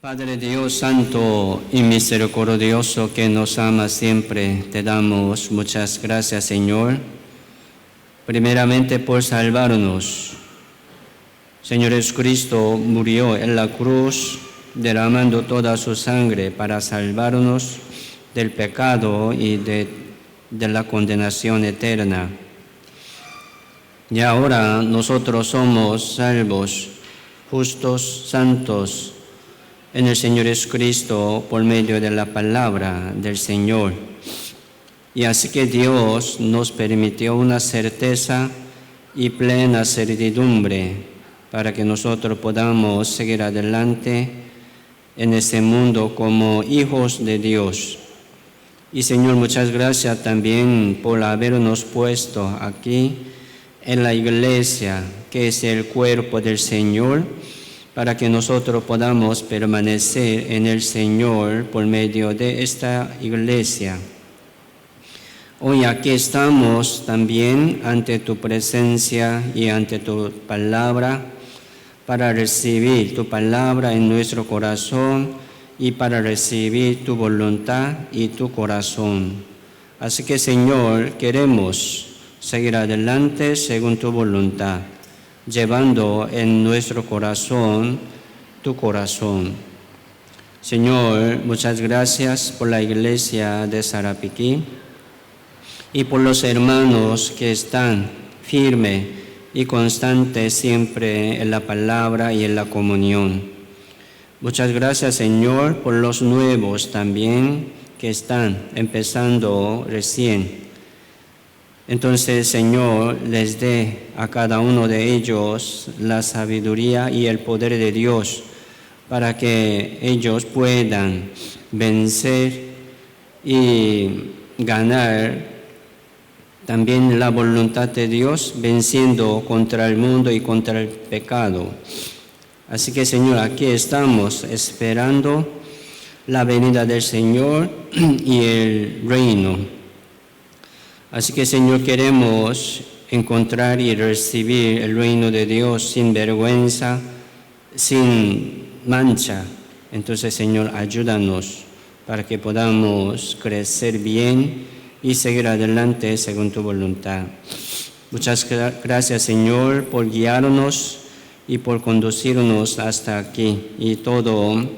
Padre Dios Santo y misericordioso que nos ama siempre, te damos muchas gracias, Señor, primeramente por salvarnos. Señor Jesucristo murió en la cruz, derramando toda su sangre para salvarnos del pecado y de la condenación eterna. Y ahora nosotros somos salvos, justos, santos, en el Señor Jesucristo por medio de la palabra del Señor. Y así que Dios nos permitió una certeza y plena certidumbre para que nosotros podamos seguir adelante en este mundo como hijos de Dios. Y Señor, muchas gracias también por habernos puesto aquí en la iglesia, que es el cuerpo del Señor, para que nosotros podamos permanecer en el Señor por medio de esta iglesia. Hoy aquí estamos también ante tu presencia y ante tu palabra, para recibir tu palabra en nuestro corazón y para recibir tu voluntad y tu corazón. Así que, Señor, queremos seguir adelante según tu voluntad, llevando en nuestro corazón tu corazón. Señor, muchas gracias por la iglesia de Sarapiquí y por los hermanos que están firmes y constantes siempre en la palabra y en la comunión. Muchas gracias, Señor, por los nuevos también que están empezando recién. Entonces, Señor, les dé a cada uno de ellos la sabiduría y el poder de Dios para que ellos puedan vencer y ganar también la voluntad de Dios, venciendo contra el mundo y contra el pecado. Así que, Señor, aquí estamos esperando la venida del Señor y el reino. Así que, Señor, queremos encontrar y recibir el reino de Dios sin vergüenza, sin mancha. Entonces, Señor, ayúdanos para que podamos crecer bien y seguir adelante según tu voluntad. Muchas gracias, Señor, por guiarnos y por conducirnos hasta aquí. Y todo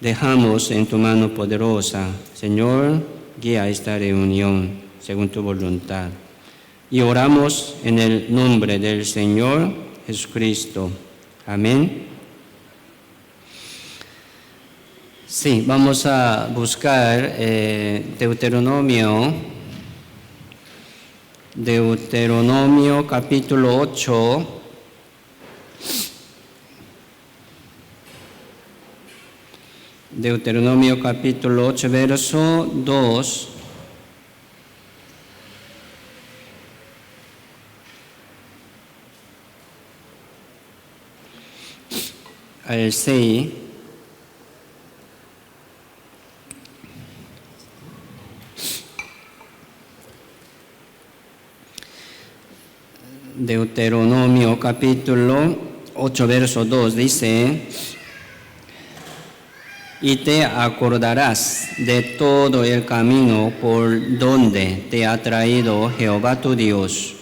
dejamos en tu mano poderosa. Señor, guía esta reunión según tu voluntad. Y oramos en el nombre del Señor Jesucristo. Amén. Sí, vamos a buscar Deuteronomio capítulo 8. Deuteronomio capítulo 8, verso 2. Al 6. Deuteronomio capítulo 8, verso 2 dice: y te acordarás de todo el camino por donde te ha traído Jehová tu Dios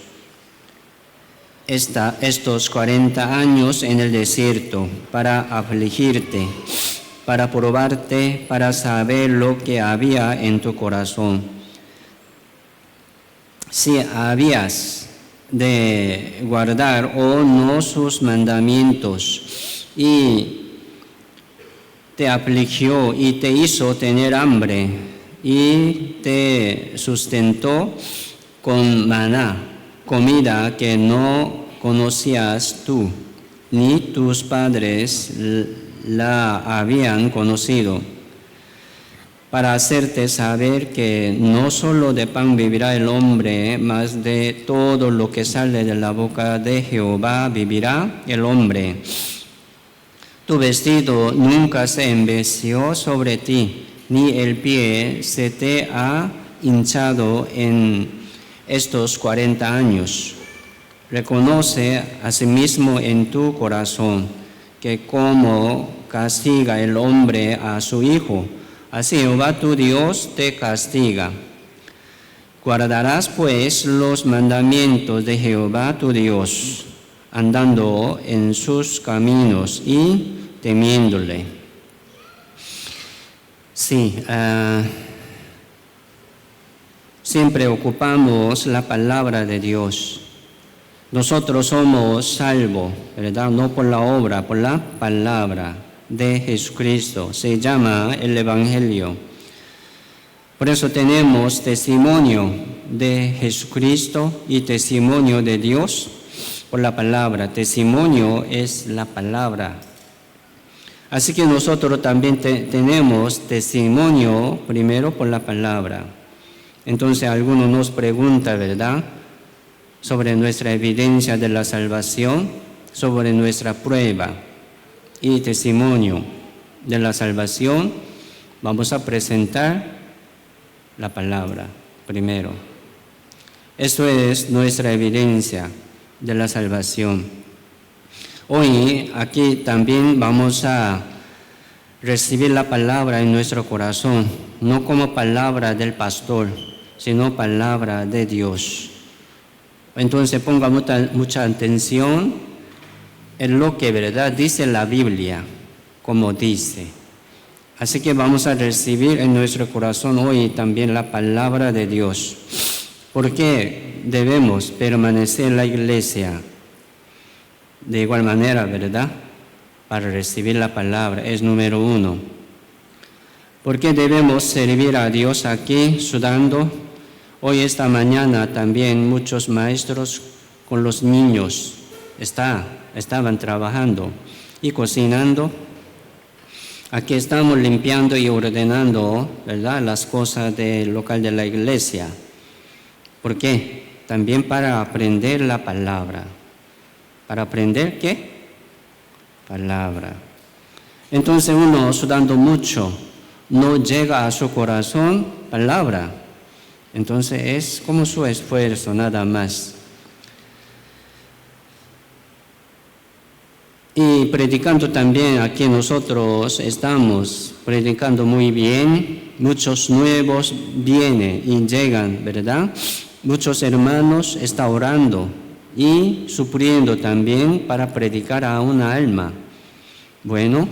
estos 40 años en el desierto, para afligirte, para probarte, para saber lo que había en tu corazón, si habías de guardar o no sus mandamientos. Y te afligió y te hizo tener hambre y te sustentó con maná, comida que no conocías tú, ni tus padres la habían conocido, para hacerte saber que no solo de pan vivirá el hombre, mas de todo lo que sale de la boca de Jehová vivirá el hombre. Tu vestido nunca se envejeció sobre ti, ni el pie se te ha hinchado en estos 40 años. Reconoce asimismo en tu corazón que como castiga el hombre a su hijo, así Jehová tu Dios te castiga. Guardarás pues los mandamientos de Jehová tu Dios, andando en sus caminos y temiéndole. Sí, siempre ocupamos la palabra de Dios. Nosotros somos salvos, ¿verdad? No por la obra, por la palabra de Jesucristo. Se llama el Evangelio. Por eso tenemos testimonio de Jesucristo y testimonio de Dios por la palabra. Testimonio es la palabra. Así que nosotros también tenemos testimonio primero por la palabra. Entonces algunos nos preguntan, ¿verdad?, sobre nuestra evidencia de la salvación, sobre nuestra prueba y testimonio de la salvación. Vamos a presentar la palabra primero. Eso es nuestra evidencia de la salvación. Hoy aquí también vamos a recibir la palabra en nuestro corazón, no como palabra del pastor, sino palabra de Dios. Entonces ponga mucha atención en lo que verdad dice la Biblia, como dice. Así que vamos a recibir en nuestro corazón hoy también la palabra de Dios. ¿Por qué debemos permanecer en la iglesia? De igual manera, ¿verdad?, para recibir la palabra es número 1. ¿Por qué debemos servir a Dios aquí sudando? Hoy, esta mañana, también muchos maestros con los niños estaban trabajando y cocinando. Aquí estamos limpiando y ordenando, ¿verdad?, las cosas del local de la iglesia. ¿Por qué? También para aprender la palabra. ¿Para aprender qué? Palabra. Entonces uno sudando mucho, no llega a su corazón palabra. Entonces es como su esfuerzo, nada más. Y predicando también, aquí nosotros estamos predicando muy bien. Muchos nuevos vienen y llegan, ¿verdad? Muchos hermanos están orando y sufriendo también para predicar a una alma. Bueno,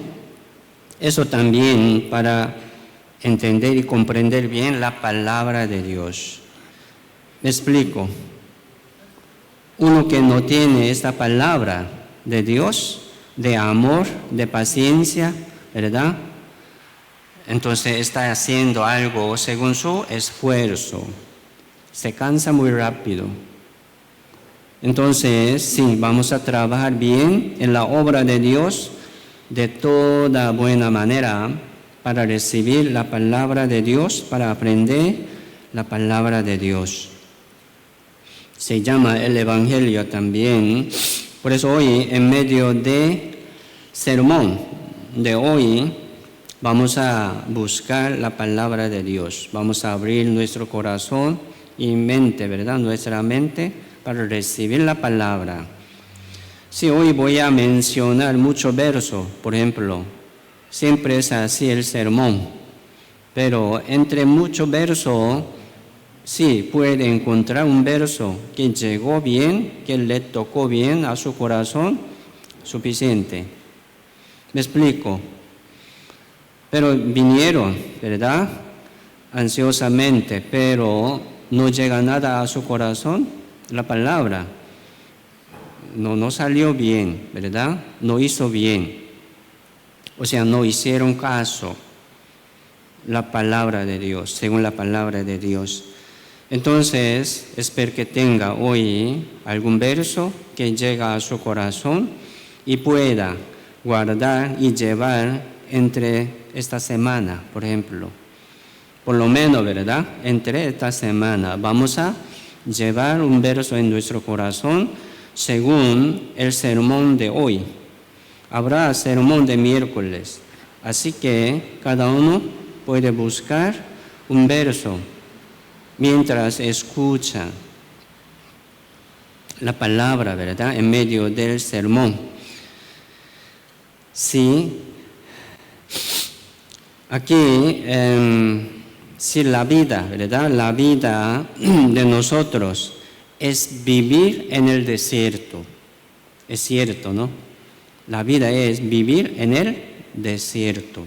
eso también para entender y comprender bien la palabra de Dios. Me explico. Uno que no tiene esta palabra de Dios, de amor, de paciencia, ¿verdad?, entonces está haciendo algo según su esfuerzo. Se cansa muy rápido. Entonces, sí, vamos a trabajar bien en la obra de Dios de toda buena manera para recibir la palabra de Dios, para aprender la palabra de Dios. Se llama el Evangelio también. Por eso hoy, en medio de sermón de hoy, vamos a buscar la palabra de Dios. Vamos a abrir nuestro corazón y mente, ¿verdad?, nuestra mente, para recibir la palabra. Sí, hoy voy a mencionar muchos versos, por ejemplo. Siempre es así el sermón, pero entre muchos versos, sí, puede encontrar un verso que llegó bien, que le tocó bien a su corazón, suficiente. ¿Me explico? Pero vinieron, ¿verdad?, ansiosamente, pero no llega nada a su corazón, la palabra. No salió bien, ¿verdad? No hizo bien. O sea, no hicieron caso la palabra de Dios, según la palabra de Dios. Entonces, espero que tenga hoy algún verso que llegue a su corazón y pueda guardar y llevar entre esta semana, por ejemplo. Por lo menos, ¿verdad?, entre esta semana vamos a llevar un verso en nuestro corazón según el sermón de hoy. Habrá sermón de miércoles, así que cada uno puede buscar un verso mientras escucha la palabra, ¿verdad?, en medio del sermón. Sí, aquí, si la vida, ¿verdad? La vida de nosotros es vivir en el desierto. Es cierto, ¿no? La vida es vivir en el desierto.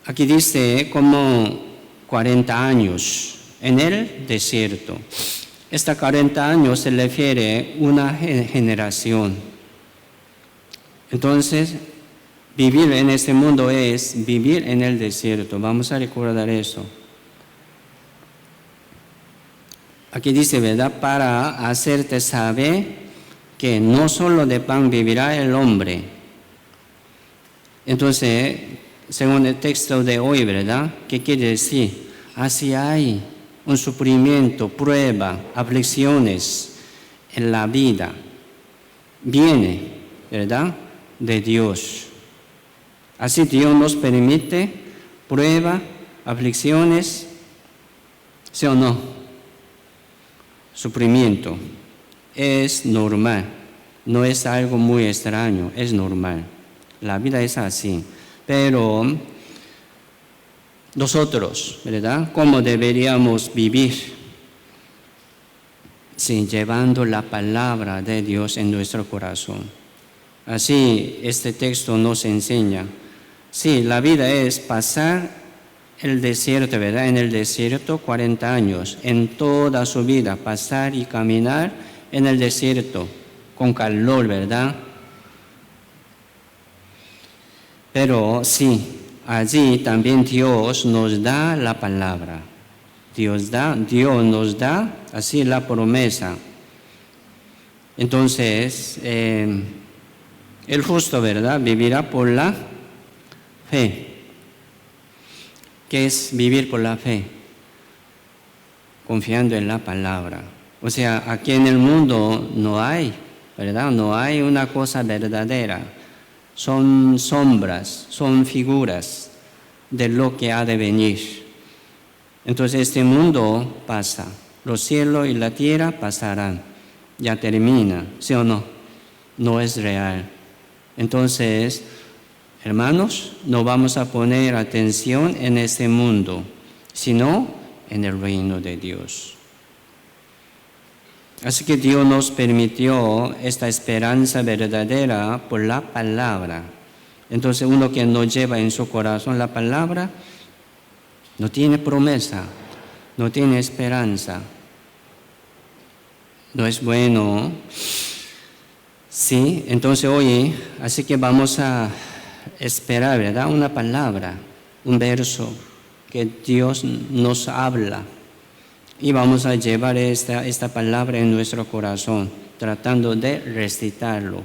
Aquí dice como 40 años en el desierto. Esta 40 años se refiere a una generación. Entonces, vivir en este mundo es vivir en el desierto. Vamos a recordar eso. Aquí dice, ¿verdad? Para hacerte saber que no solo de pan vivirá el hombre. Entonces, según el texto de hoy, ¿verdad? ¿Qué quiere decir? Así hay un sufrimiento, prueba, aflicciones en la vida. Viene, ¿verdad? De Dios. Así Dios nos permite prueba, aflicciones, ¿sí o no? Sufrimiento es normal, no es algo muy extraño, es normal. La vida es así, pero nosotros, ¿verdad? ¿Cómo deberíamos vivir? Sí, llevando la palabra de Dios en nuestro corazón. Así este texto nos enseña. Sí, la vida es pasar el desierto, ¿verdad? En el desierto 40 años, en toda su vida, pasar y caminar en el desierto, con calor, ¿verdad? Pero sí, allí también Dios nos da la palabra. Dios nos da así la promesa. Entonces, el justo, ¿verdad? Vivirá por la fe. ¿Qué es vivir por la fe? Confiando en la palabra. O sea, aquí en el mundo no hay, ¿verdad? No hay una cosa verdadera. Son sombras, son figuras de lo que ha de venir. Entonces este mundo pasa. Los cielos y la tierra pasarán. Ya termina, ¿sí o no? No es real. Entonces, hermanos, no vamos a poner atención en este mundo, sino en el reino de Dios. Así que Dios nos permitió esta esperanza verdadera por la palabra. Entonces uno que no lleva en su corazón la palabra, no tiene promesa, no tiene esperanza. No es bueno. Sí, entonces hoy, así que vamos a esperar, ¿verdad? Una palabra, un verso que Dios nos habla. Y vamos a llevar esta palabra en nuestro corazón, tratando de recitarlo.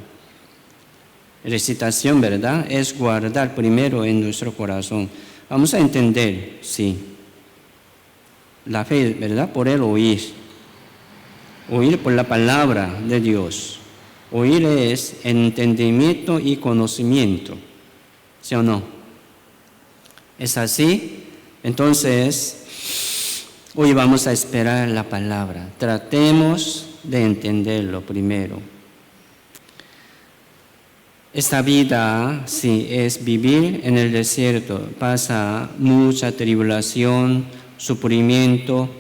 Recitación, ¿verdad? Es guardar primero en nuestro corazón. Vamos a entender, sí. La fe, ¿verdad? Por el oír. Oír por la palabra de Dios. Oír es entendimiento y conocimiento. ¿Sí o no? ¿Es así? Entonces, hoy vamos a esperar la palabra. Tratemos de entenderlo primero. Esta vida, sí, es vivir en el desierto. Pasa mucha tribulación, sufrimiento,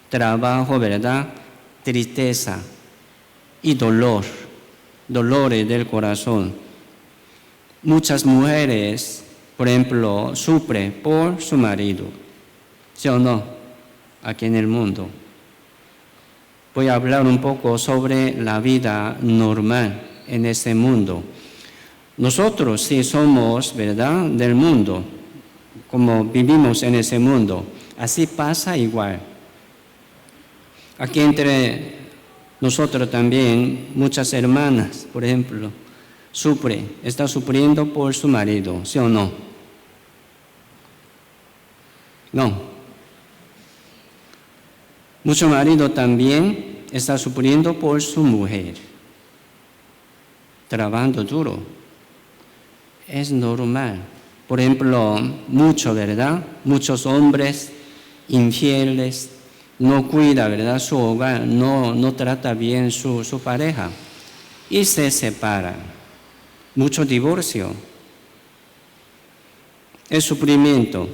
trabajo, ¿verdad? Tristeza y dolor, dolores del corazón. Muchas mujeres, por ejemplo, sufren por su marido, ¿sí o no? Aquí en el mundo. Voy a hablar un poco sobre la vida normal en este mundo. Nosotros sí somos, ¿verdad?, del mundo, como vivimos en ese mundo. Así pasa igual. Aquí entre nosotros también, muchas hermanas, por ejemplo, está sufriendo por su marido, ¿sí o no? No. Mucho marido también está sufriendo por su mujer, trabajando duro. Es normal. Por ejemplo, ¿verdad? Muchos hombres infieles, no cuida, ¿verdad?, su hogar, no trata bien su pareja. y se separan. Mucho divorcio. El sufrimiento.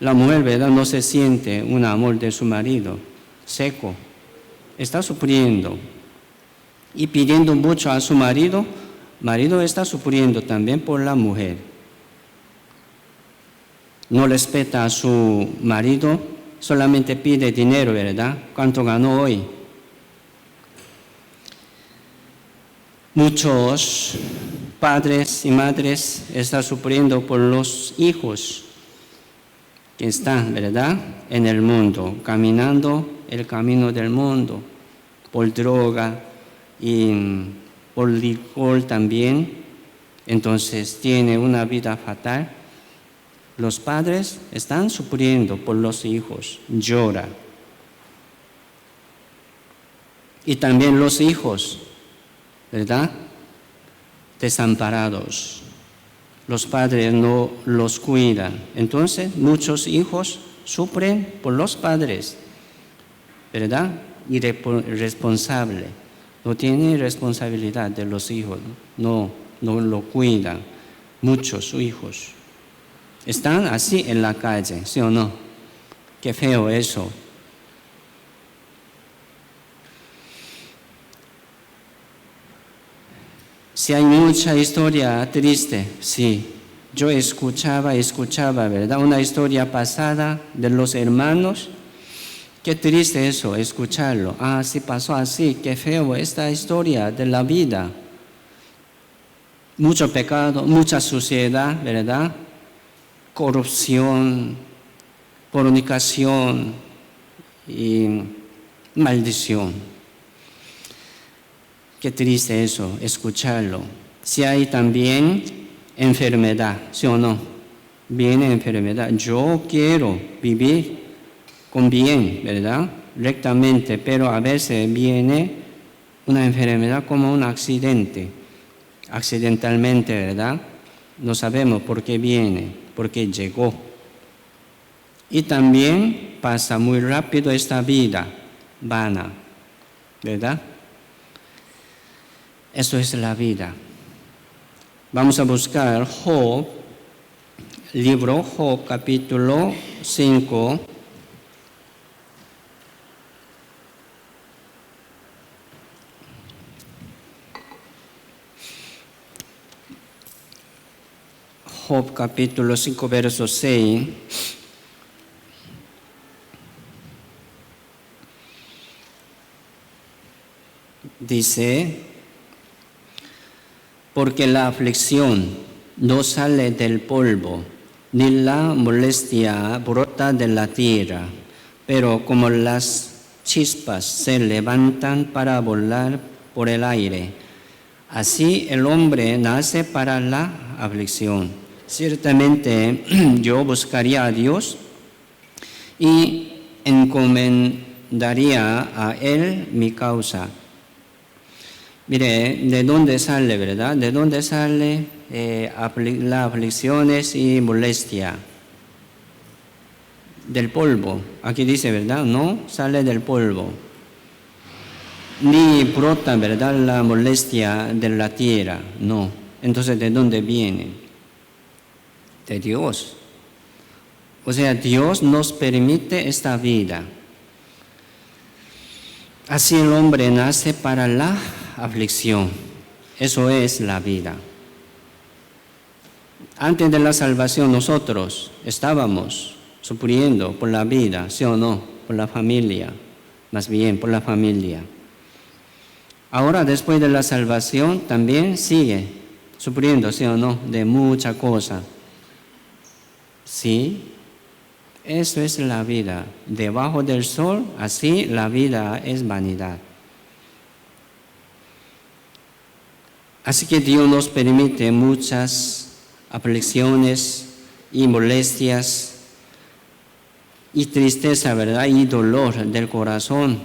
La mujer, ¿verdad?, no se siente un amor de su marido, seco. Está sufriendo y pidiendo mucho a su marido. Marido está sufriendo también por la mujer. No respeta a su marido, solamente pide dinero, ¿verdad? ¿Cuánto ganó hoy? Muchos padres y madres están sufriendo por los hijos que están, ¿verdad?, en el mundo, caminando el camino del mundo, por droga y por licor también. Entonces tiene una vida fatal. Los padres están sufriendo por los hijos, llora. Y también los hijos, ¿verdad?, desamparados. Los padres no los cuidan. Entonces, muchos hijos sufren por los padres, ¿verdad? Irresponsable. No tienen responsabilidad de los hijos. No lo cuidan. Muchos hijos están así en la calle, ¿sí o no? Qué feo eso. Si hay mucha historia triste, sí. Yo escuchaba, ¿verdad?, una historia pasada de los hermanos. Qué triste eso, escucharlo. Ah, sí pasó así, qué feo esta historia de la vida. Mucho pecado, mucha suciedad, ¿verdad? Corrupción, fornicación y maldición. Qué triste eso, escucharlo. Si hay también enfermedad, ¿sí o no? Viene enfermedad. Yo quiero vivir con bien, ¿verdad?, rectamente, pero a veces viene una enfermedad como un accidente, accidentalmente, ¿verdad? No sabemos por qué viene, por qué llegó. Y también pasa muy rápido esta vida vana, ¿verdad? Eso es la vida. Vamos a buscar Job, libro Job, capítulo 5. Job, capítulo 5, verso 6. Dice: porque la aflicción no sale del polvo, ni la molestia brota de la tierra, pero como las chispas se levantan para volar por el aire, así el hombre nace para la aflicción. Ciertamente yo buscaría a Dios y encomendaría a Él mi causa. Mire, ¿de dónde sale, verdad? ¿De dónde sale las aflicciones y molestia? Del polvo. Aquí dice, ¿verdad? No, sale del polvo. Ni brota, ¿verdad?, la molestia de la tierra. No. Entonces, ¿de dónde viene? De Dios. O sea, Dios nos permite esta vida. Así el hombre nace para la aflicción. Eso es la vida. Antes de la salvación nosotros estábamos sufriendo por la vida, ¿sí o no? Por la familia, más bien por la familia. Ahora, después de la salvación, también sigue sufriendo, ¿sí o no?, de mucha cosa. Sí, eso es la vida. Debajo del sol, así la vida es vanidad. Así que Dios nos permite muchas aflicciones y molestias y tristeza, ¿verdad?, y dolor del corazón,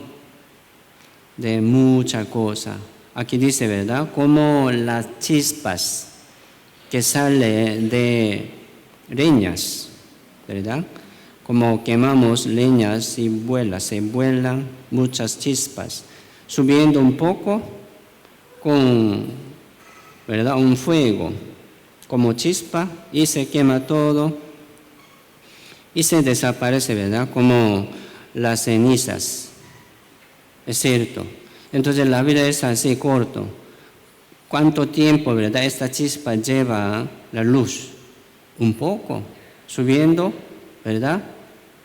de mucha cosa. Aquí dice, ¿verdad?, como las chispas que salen de leñas, ¿verdad? Como quemamos leñas y se vuelan muchas chispas, subiendo un poco, con, ¿verdad?, un fuego, como chispa, y se quema todo, y se desaparece, ¿verdad?, como las cenizas. Es cierto. Entonces la vida es así corto. ¿Cuánto tiempo, verdad, esta chispa lleva la luz? Un poco, subiendo, ¿verdad?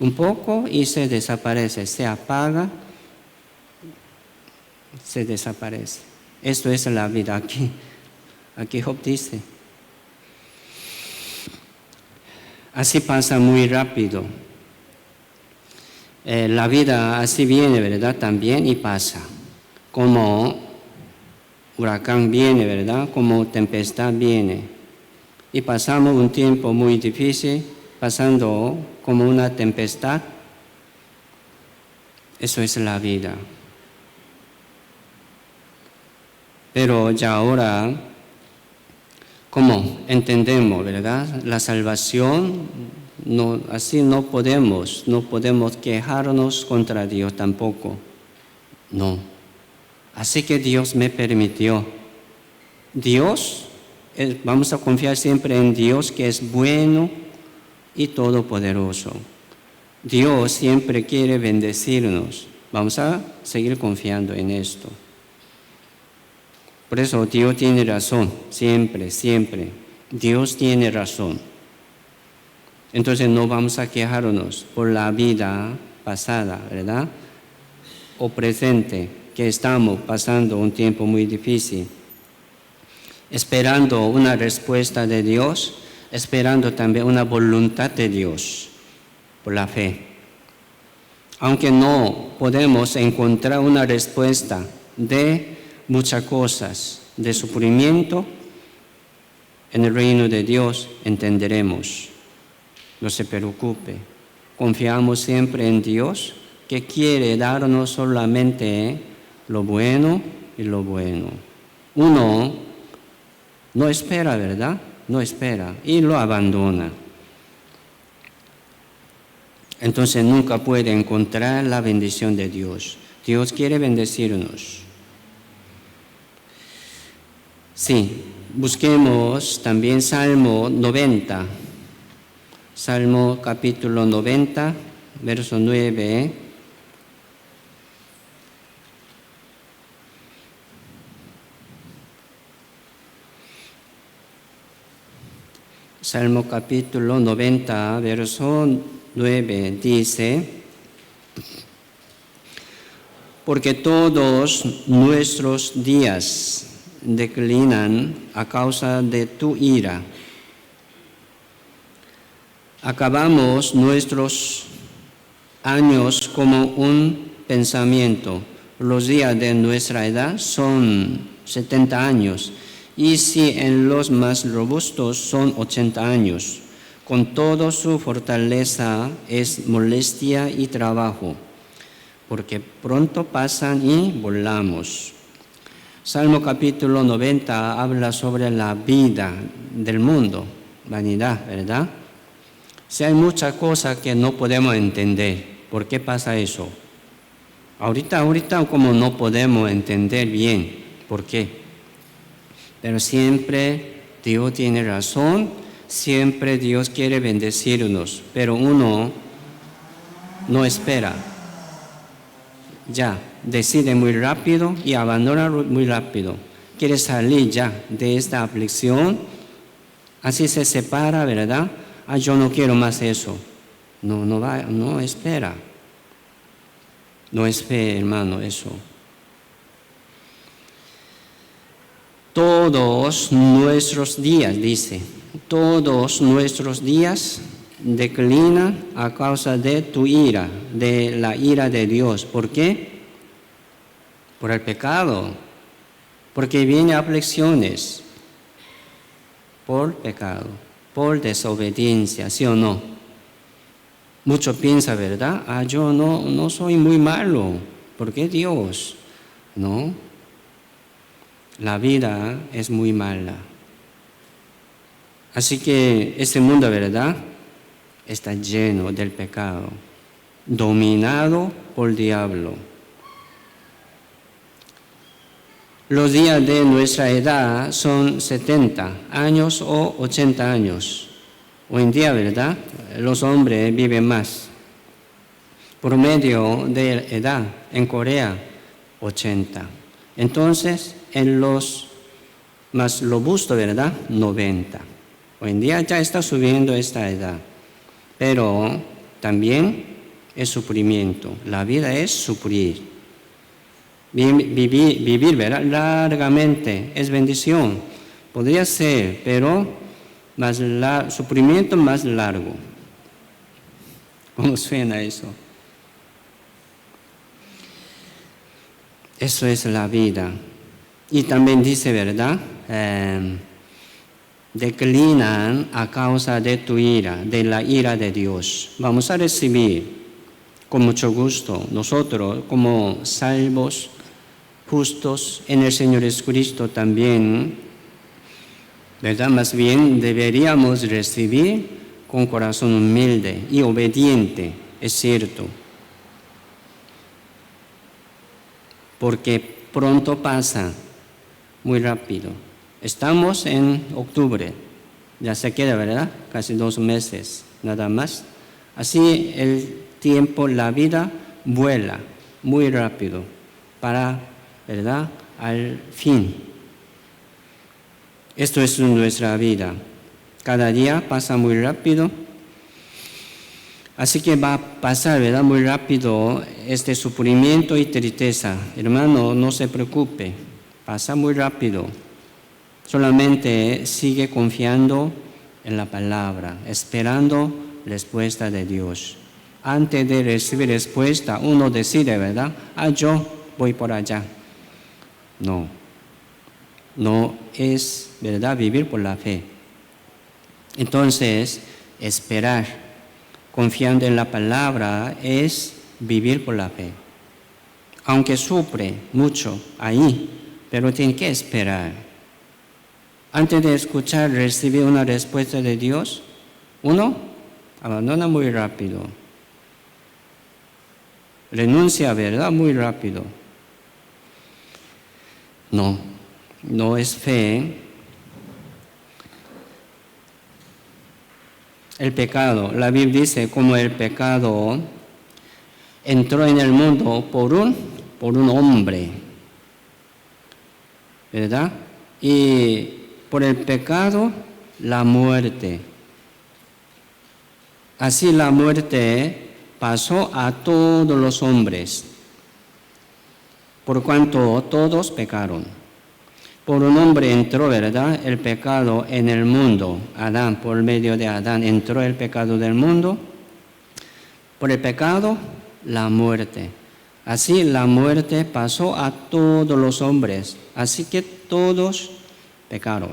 Un poco y se desaparece, se apaga, se desaparece. Esto es la vida aquí. Aquí Job dice. Así pasa muy rápido. La vida así viene, ¿verdad? También y pasa. Como huracán viene, ¿verdad? Como tempestad viene. Y pasamos un tiempo muy difícil, pasando como una tempestad. Eso es la vida. Pero ya ahora, ¿cómo entendemos, verdad? La salvación, no, así no podemos quejarnos contra Dios tampoco. No. Así que Dios me permitió. Vamos a confiar siempre en Dios, que es bueno y todopoderoso. Dios siempre quiere bendecirnos. Vamos a seguir confiando en esto. Por eso Dios tiene razón, siempre, siempre. Dios tiene razón. Entonces no vamos a quejarnos por la vida pasada, ¿verdad? O presente, que estamos pasando un tiempo muy difícil. Esperando una respuesta de Dios, esperando también una voluntad de Dios por la fe. Aunque no podemos encontrar una respuesta de muchas cosas, de sufrimiento, en el reino de Dios entenderemos. No se preocupe. Confiamos siempre en Dios, que quiere darnos solamente lo bueno y lo bueno. Uno no espera, ¿verdad? No espera y lo abandona. Entonces nunca puede encontrar la bendición de Dios. Dios quiere bendecirnos. Sí, busquemos también Salmo 90. Salmo capítulo 90, verso 9. Salmo capítulo 90, verso 9 dice: porque todos nuestros días declinan a causa de tu ira. Acabamos nuestros años como un pensamiento. Los días de nuestra edad son 70 años. Y si en los más robustos son 80 años, con toda su fortaleza es molestia y trabajo, porque pronto pasan y volamos. Salmo capítulo 90 habla sobre la vida del mundo, vanidad, ¿verdad? Si hay muchas cosas que no podemos entender, ¿por qué pasa eso? Ahorita como no podemos entender bien, ¿por qué? Pero siempre Dios tiene razón, siempre Dios quiere bendecirnos, pero uno no espera. Ya, decide muy rápido y abandona muy rápido. Quiere salir ya de esta aflicción, así se separa, ¿verdad? Yo no quiero más eso. No espera. No espera, hermano, eso. Todos nuestros días, dice, todos nuestros días declinan a causa de tu ira, de la ira de Dios. ¿Por qué? Por el pecado, porque vienen aflicciones por pecado, por desobediencia, ¿sí o no? Muchos piensan, ¿verdad? Yo no soy muy malo, ¿por qué Dios? No. La vida es muy mala. Así que este mundo, ¿verdad?, está lleno del pecado, dominado por el diablo. Los días de nuestra edad son 70 años o 80 años. Hoy en día, ¿verdad? Los hombres viven más. Promedio de edad en Corea, 80. Entonces, en los más robustos, ¿verdad? 90. Hoy en día ya está subiendo esta edad. Pero también es sufrimiento. La vida es sufrir. Vivir, ¿verdad? Largamente es bendición. Podría ser, pero sufrimiento más largo. ¿Cómo suena eso? Eso es la vida. Y también dice, ¿verdad? Declinan a causa de tu ira, de la ira de Dios. Vamos a recibir con mucho gusto nosotros como salvos, justos en el Señor Jesucristo también, ¿verdad? Más bien deberíamos recibir con corazón humilde y obediente, es cierto. Porque pronto pasa, muy rápido. Estamos en octubre, ya se queda, ¿verdad? Casi 2 meses, nada más. Así el tiempo, la vida vuela muy rápido para, ¿verdad? Al fin. Esto es nuestra vida. Cada día pasa muy rápido. Así que va a pasar, ¿verdad? Muy rápido este sufrimiento y tristeza. Hermano, no se preocupe, pasa muy rápido. Solamente sigue confiando en la palabra, esperando respuesta de Dios. Antes de recibir respuesta, uno decide, ¿verdad? Yo voy por allá. No es, ¿verdad? Vivir por la fe. Entonces, esperar, confiando en la palabra, es vivir por la fe. Aunque sufre mucho ahí, pero tiene que esperar. Antes de escuchar, recibir una respuesta de Dios, uno abandona muy rápido. Renuncia, ¿verdad? Muy rápido. No es fe. El pecado, la Biblia dice como el pecado entró en el mundo por un hombre, ¿verdad? Y por el pecado, la muerte. Así la muerte pasó a todos los hombres, por cuanto todos pecaron. Por un hombre entró, ¿verdad?, el pecado en el mundo. Adán, por medio de Adán entró el pecado del mundo. Por el pecado, la muerte. Así la muerte pasó a todos los hombres. Así que todos pecaron.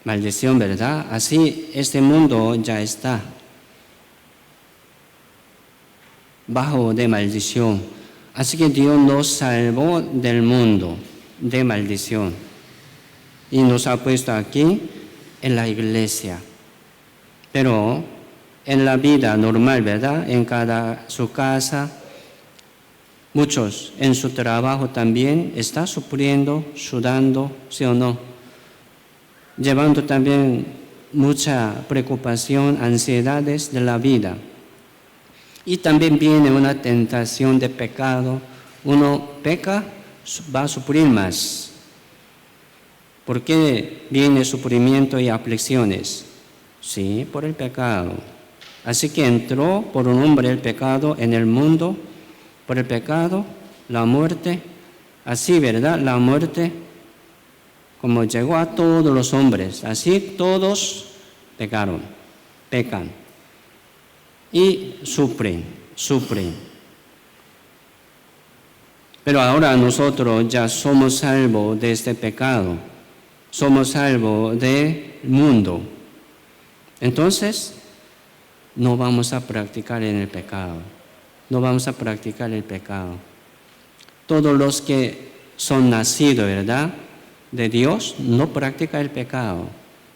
Maldición, ¿verdad? Así este mundo ya está bajo de maldición. Así que Dios nos salvó del mundo de maldición y nos ha puesto aquí en la iglesia. Pero en la vida normal, ¿verdad? En su casa, muchos en su trabajo también están sufriendo, sudando, ¿sí o no? Llevando también mucha preocupación, ansiedades de la vida. Y también viene una tentación de pecado. Uno peca, va a sufrir más. ¿Por qué viene sufrimiento y aflicciones? Sí, por el pecado. Así que entró por un hombre el pecado en el mundo, por el pecado, la muerte. Así, ¿verdad? La muerte, como llegó a todos los hombres, así todos pecan y sufren. Pero ahora nosotros ya somos salvos de este pecado, somos salvos del mundo. Entonces, no vamos a practicar en el pecado, no vamos a practicar el pecado. Todos los que son nacidos, ¿verdad?, de Dios, no practican el pecado.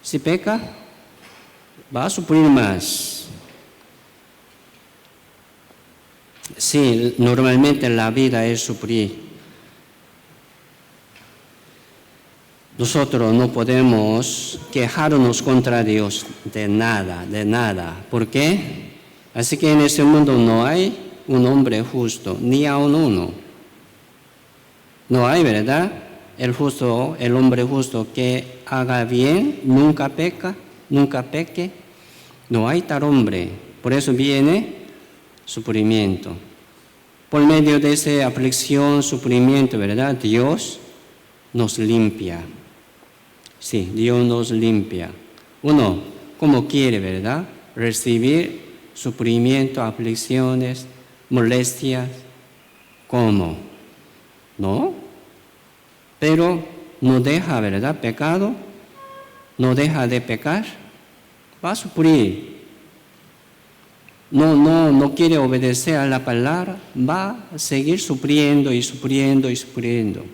Si peca, va a sufrir más. Sí, normalmente la vida es sufrir. Nosotros no podemos quejarnos contra Dios de nada, de nada. ¿Por qué? Así que en este mundo no hay un hombre justo, ni aun uno. No hay, ¿verdad? El justo, el hombre justo que haga bien, nunca peca, nunca peque. No hay tal hombre. Por eso viene sufrimiento. Por medio de esa aflicción, sufrimiento, ¿verdad? Dios nos limpia. Sí, Dios nos limpia. Uno, como quiere, ¿verdad? Recibir sufrimiento, aflicciones, molestias. ¿Cómo? ¿No? Pero no deja, ¿verdad? Pecado. No deja de pecar. Va a sufrir. No quiere obedecer a la palabra. Va a seguir sufriendo y sufriendo y sufriendo.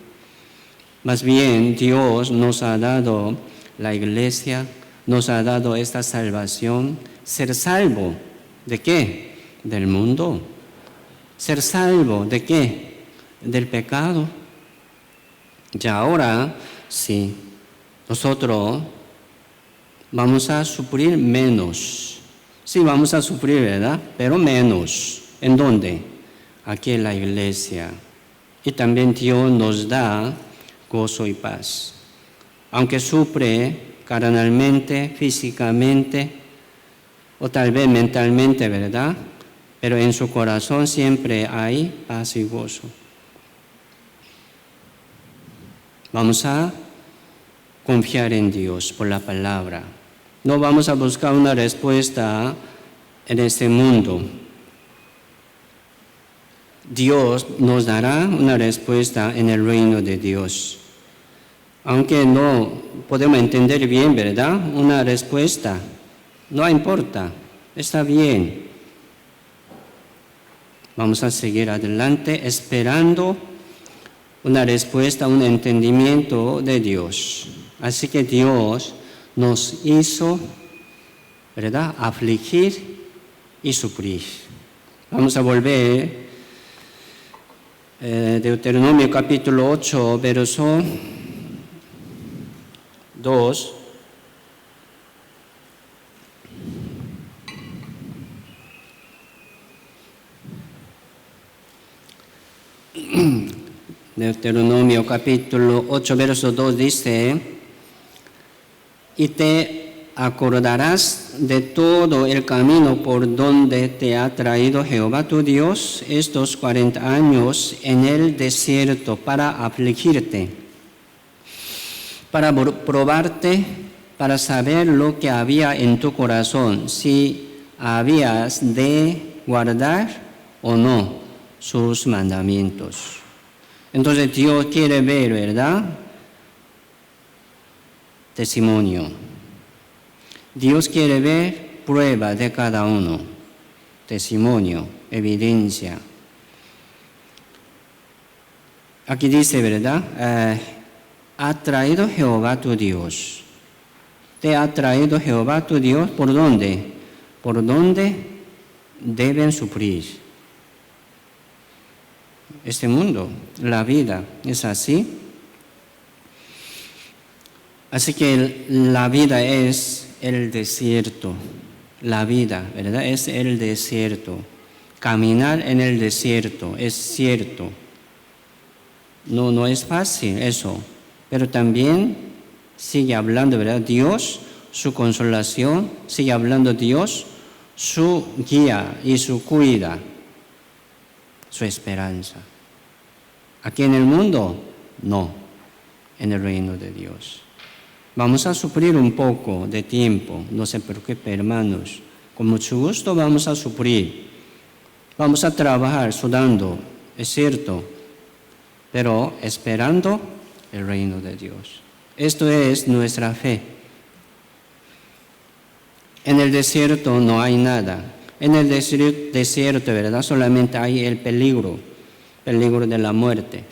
Más bien, Dios nos ha dado la iglesia, nos ha dado esta salvación, ser salvo. ¿De qué? Del mundo. Ser salvo, ¿de qué? Del pecado. Ya ahora, sí, nosotros vamos a sufrir menos. Sí, vamos a sufrir, ¿verdad? Pero menos. ¿En dónde? Aquí en la iglesia. Y también Dios nos da gozo y paz. Aunque sufre carnalmente, físicamente, o tal vez mentalmente, ¿verdad? Pero en su corazón siempre hay paz y gozo. Vamos a confiar en Dios por la palabra. No vamos a buscar una respuesta en este mundo. Dios nos dará una respuesta en el reino de Dios. Aunque no podemos entender bien, ¿verdad? Una respuesta, no importa, está bien. Vamos a seguir adelante esperando una respuesta, un entendimiento de Dios. Así que Dios nos hizo, ¿verdad?, afligir y sufrir. Vamos a volver Deuteronomio capítulo 8, verso 2. Deuteronomio capítulo 8, verso 2 dice: y te acordarás de todo el camino por donde te ha traído Jehová tu Dios estos 40 años en el desierto para afligirte, para probarte, para saber lo que había en tu corazón, si habías de guardar o no sus mandamientos. Entonces Dios quiere ver, ¿verdad?, testimonio. Dios quiere ver prueba de cada uno, testimonio, evidencia. Aquí dice, ¿verdad? Ha traído Jehová tu Dios. Te ha traído Jehová tu Dios, ¿por dónde? Por donde deben sufrir. Este mundo, la vida, es así. Así que la vida es el desierto. La vida, ¿verdad?, es el desierto. Caminar en el desierto, es cierto. No es fácil eso. Pero también sigue hablando, ¿verdad?, Dios, su consolación, sigue hablando Dios, su guía y su cuida, su esperanza. Aquí en el mundo, no, en el reino de Dios. Vamos a sufrir un poco de tiempo, no se preocupe, hermanos. Con mucho gusto vamos a sufrir. Vamos a trabajar sudando, es cierto, pero esperando el reino de Dios. Esto es nuestra fe. En el desierto no hay nada. En el desierto, ¿verdad?, solamente hay el peligro de la muerte,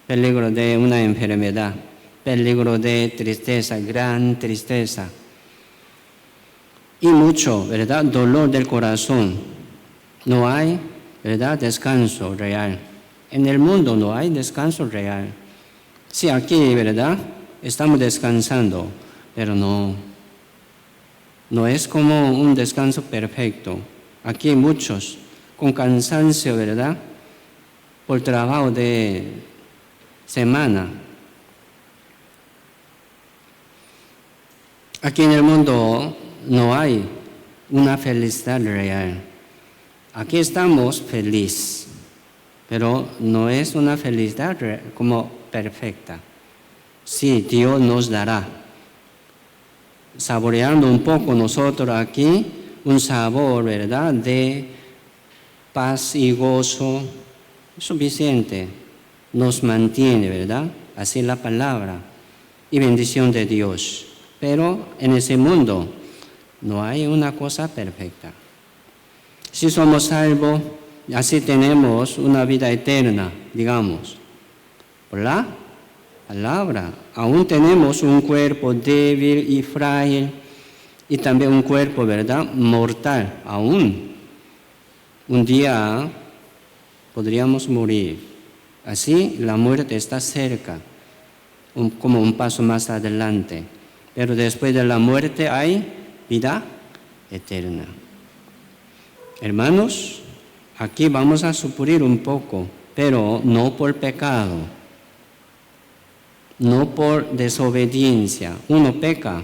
peligro de una enfermedad, peligro de tristeza, gran tristeza. Y mucho, ¿verdad?, dolor del corazón. No hay, ¿verdad?, descanso real. En el mundo no hay descanso real. Sí, aquí, ¿verdad?, estamos descansando, pero no es como un descanso perfecto. Aquí hay muchos con cansancio, ¿verdad? Por trabajo de semana. Aquí en el mundo no hay una felicidad real. Aquí estamos felices, pero no es una felicidad como perfecta. Sí, Dios nos dará, saboreando un poco nosotros aquí, un sabor, ¿verdad?, de paz y gozo suficiente. Nos mantiene, ¿verdad? Así es la palabra y bendición de Dios. Pero en ese mundo no hay una cosa perfecta. Si somos salvos, así tenemos una vida eterna, digamos, por la palabra. Aún tenemos un cuerpo débil y frágil y también un cuerpo, ¿verdad?, mortal. Aún un día podríamos morir. Así la muerte está cerca, como un paso más adelante. Pero después de la muerte hay vida eterna. Hermanos, aquí vamos a sufrir un poco, pero no por pecado, no por desobediencia. Uno peca,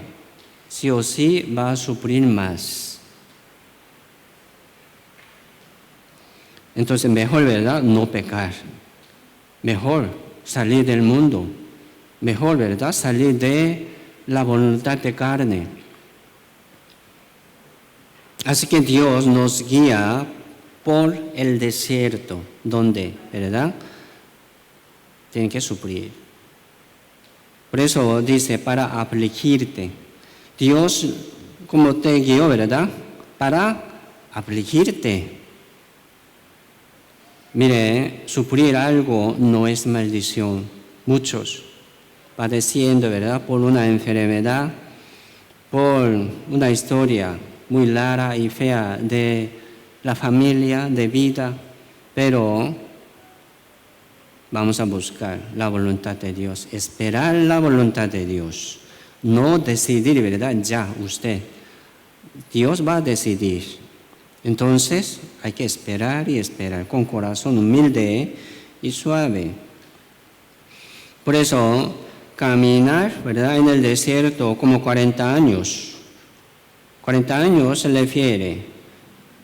sí o sí va a sufrir más. Entonces mejor, ¿verdad?, no pecar. Mejor salir del mundo. Mejor, ¿verdad?, salir de la voluntad de carne. Así que Dios nos guía por el desierto, donde, ¿verdad?, tienen que sufrir. Por eso dice, para afligirte. Dios, como te guió, ¿verdad?, para afligirte. Mire, sufrir algo no es maldición. Muchos padeciendo, ¿verdad?, por una enfermedad, por una historia muy larga y fea de la familia, de vida, pero vamos a buscar la voluntad de Dios, esperar la voluntad de Dios, no decidir, ¿verdad?, ya usted. Dios va a decidir. Entonces hay que esperar y esperar con corazón humilde y suave. Por eso, caminar, ¿verdad?, en el desierto como 40 años. 40 años se refiere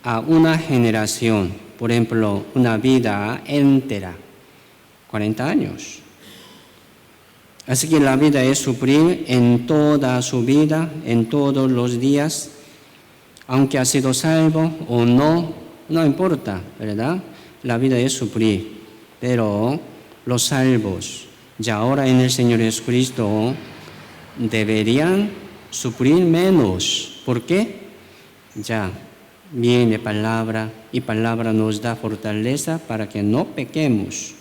a una generación, por ejemplo, una vida entera. 40 años. Así que la vida es sufrir en toda su vida, en todos los días, aunque ha sido salvo o no, no importa, ¿verdad? La vida es sufrir, pero los salvos, ya ahora en el Señor Jesucristo, deberían sufrir menos. ¿Por qué? Ya viene palabra y palabra nos da fortaleza para que no pequemos.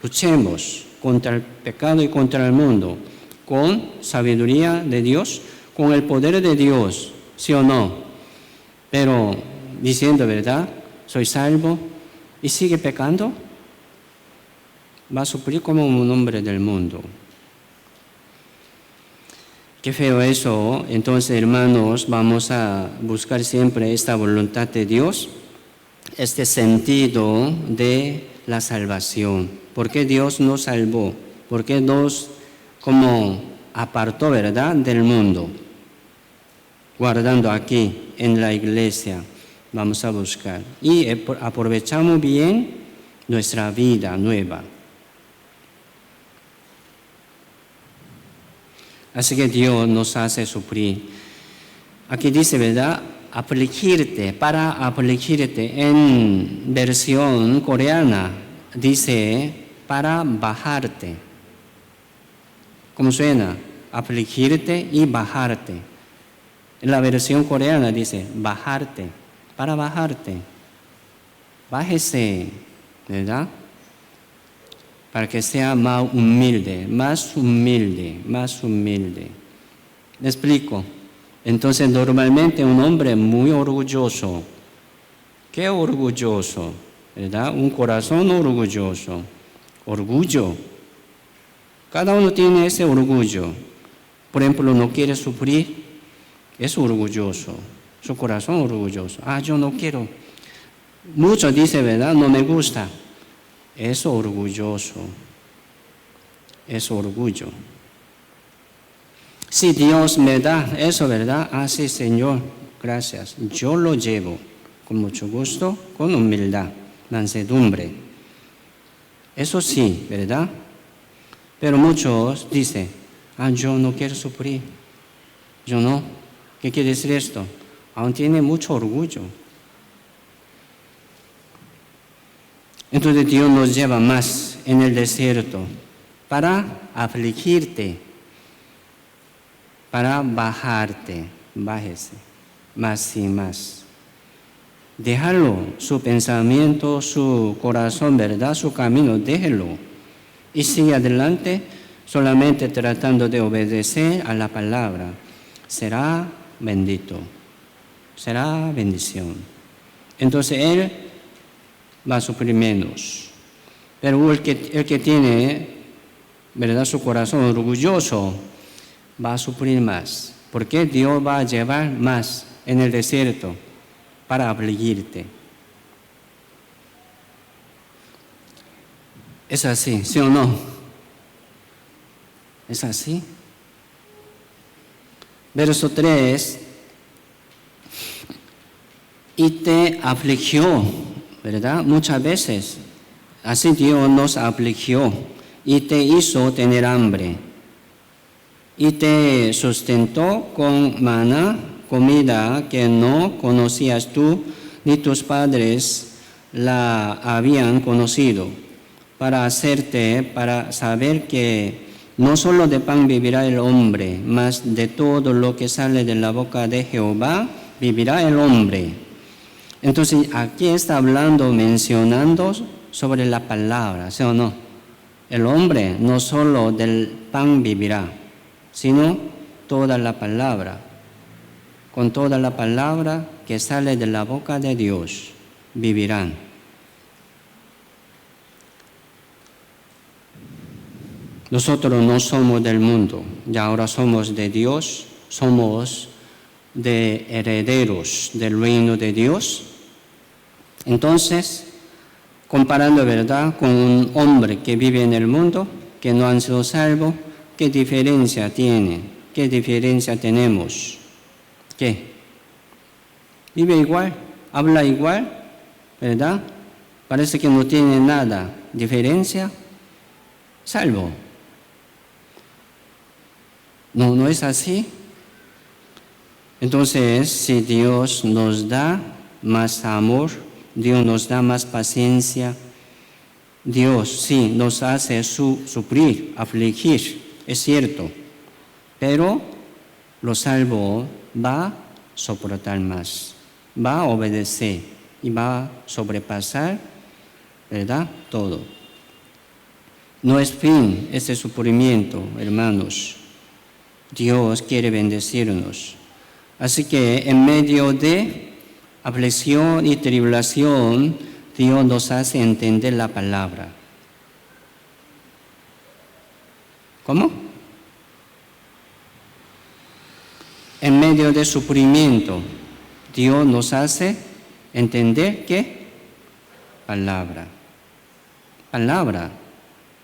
Luchemos contra el pecado y contra el mundo con sabiduría de Dios, con el poder de Dios, ¿sí o no? Pero diciendo, ¿verdad?, soy salvo y sigue pecando, va a sufrir como un hombre del mundo. Qué feo eso. Entonces, hermanos, vamos a buscar siempre esta voluntad de Dios, este sentido de la salvación. ¿Por qué Dios nos salvó? ¿Por qué nos como apartó, ¿verdad?, del mundo? Guardando aquí en la iglesia, vamos a buscar. Y aprovechamos bien nuestra vida nueva. Así que Dios nos hace sufrir. Aquí dice, ¿verdad?, afligirte, para afligirte. En versión coreana dice para bajarte. ¿Cómo suena? Afligirte y bajarte. En la versión coreana dice bajarte, para bajarte. Bájese, ¿verdad?, para que sea más humilde, más humilde, más humilde. ¿Me explico? Entonces, normalmente un hombre muy orgulloso, ¿qué orgulloso? ¿Verdad? Un corazón orgulloso, orgullo. Cada uno tiene ese orgullo. Por ejemplo, no quiere sufrir, es orgulloso. Su corazón orgulloso. Yo no quiero. Mucho dice, ¿verdad? No me gusta. Es orgulloso. Es orgullo. Si Dios me da eso, ¿verdad? Sí, Señor, gracias. Yo lo llevo con mucho gusto, con humildad, mansedumbre. Eso sí, ¿verdad? Pero muchos dicen, yo no quiero sufrir. Yo no. ¿Qué quiere decir esto? Aún tiene mucho orgullo. Entonces Dios nos lleva más en el desierto para afligirte, para bajarte, bájese, más y más. Déjalo, su pensamiento, su corazón, ¿verdad? Su camino, déjelo. Y sigue adelante solamente tratando de obedecer a la palabra. Será bendito, será bendición. Entonces Él va a sufrir menos. Pero el que tiene, ¿verdad?, su corazón orgulloso, va a sufrir más. Porque Dios va a llevar más en el desierto para afligirte. ¿Es así, sí o no? ¿Es así? Verso 3. Y te afligió, ¿verdad? Muchas veces. Así Dios nos afligió y te hizo tener hambre. Y te sustentó con maná, comida que no conocías tú, ni tus padres la habían conocido, para saber que no solo de pan vivirá el hombre, mas de todo lo que sale de la boca de Jehová vivirá el hombre. Entonces aquí está hablando, mencionando sobre la palabra, ¿sí o no? El hombre no solo del pan vivirá, sino toda la palabra. Con toda la palabra que sale de la boca de Dios vivirán. Nosotros no somos del mundo, ya ahora somos de Dios, somos de herederos del reino de Dios. Entonces, comparando, ¿verdad?, con un hombre que vive en el mundo, que no han sido salvos, ¿qué diferencia tiene? ¿Qué diferencia tenemos? ¿Qué? Vive igual, habla igual, ¿verdad? Parece que no tiene nada diferencia, salvo. No es así. Entonces, si Dios nos da más amor, Dios nos da más paciencia, Dios sí nos hace sufrir, afligir, es cierto, pero lo salvo va a soportar más, va a obedecer y va a sobrepasar, ¿verdad?, todo. No es fin ese sufrimiento, hermanos. Dios quiere bendecirnos. Así que en medio de aflicción y tribulación, Dios nos hace entender la palabra. ¿Cómo? En medio de sufrimiento, Dios nos hace entender ¿qué? Palabra. Palabra.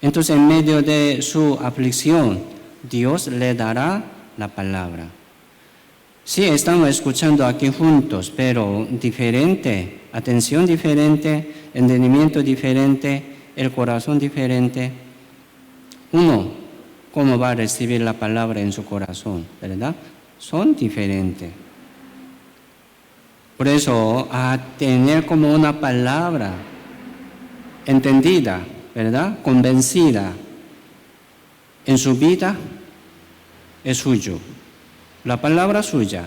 Entonces, en medio de su aflicción, Dios le dará la palabra. Sí, estamos escuchando aquí juntos, pero diferente, atención diferente, entendimiento diferente, el corazón diferente. Uno, ¿cómo va a recibir la palabra en su corazón? ¿Verdad? Son diferentes. Por eso, a tener como una palabra entendida, ¿verdad?, convencida en su vida, es suyo. La palabra suya.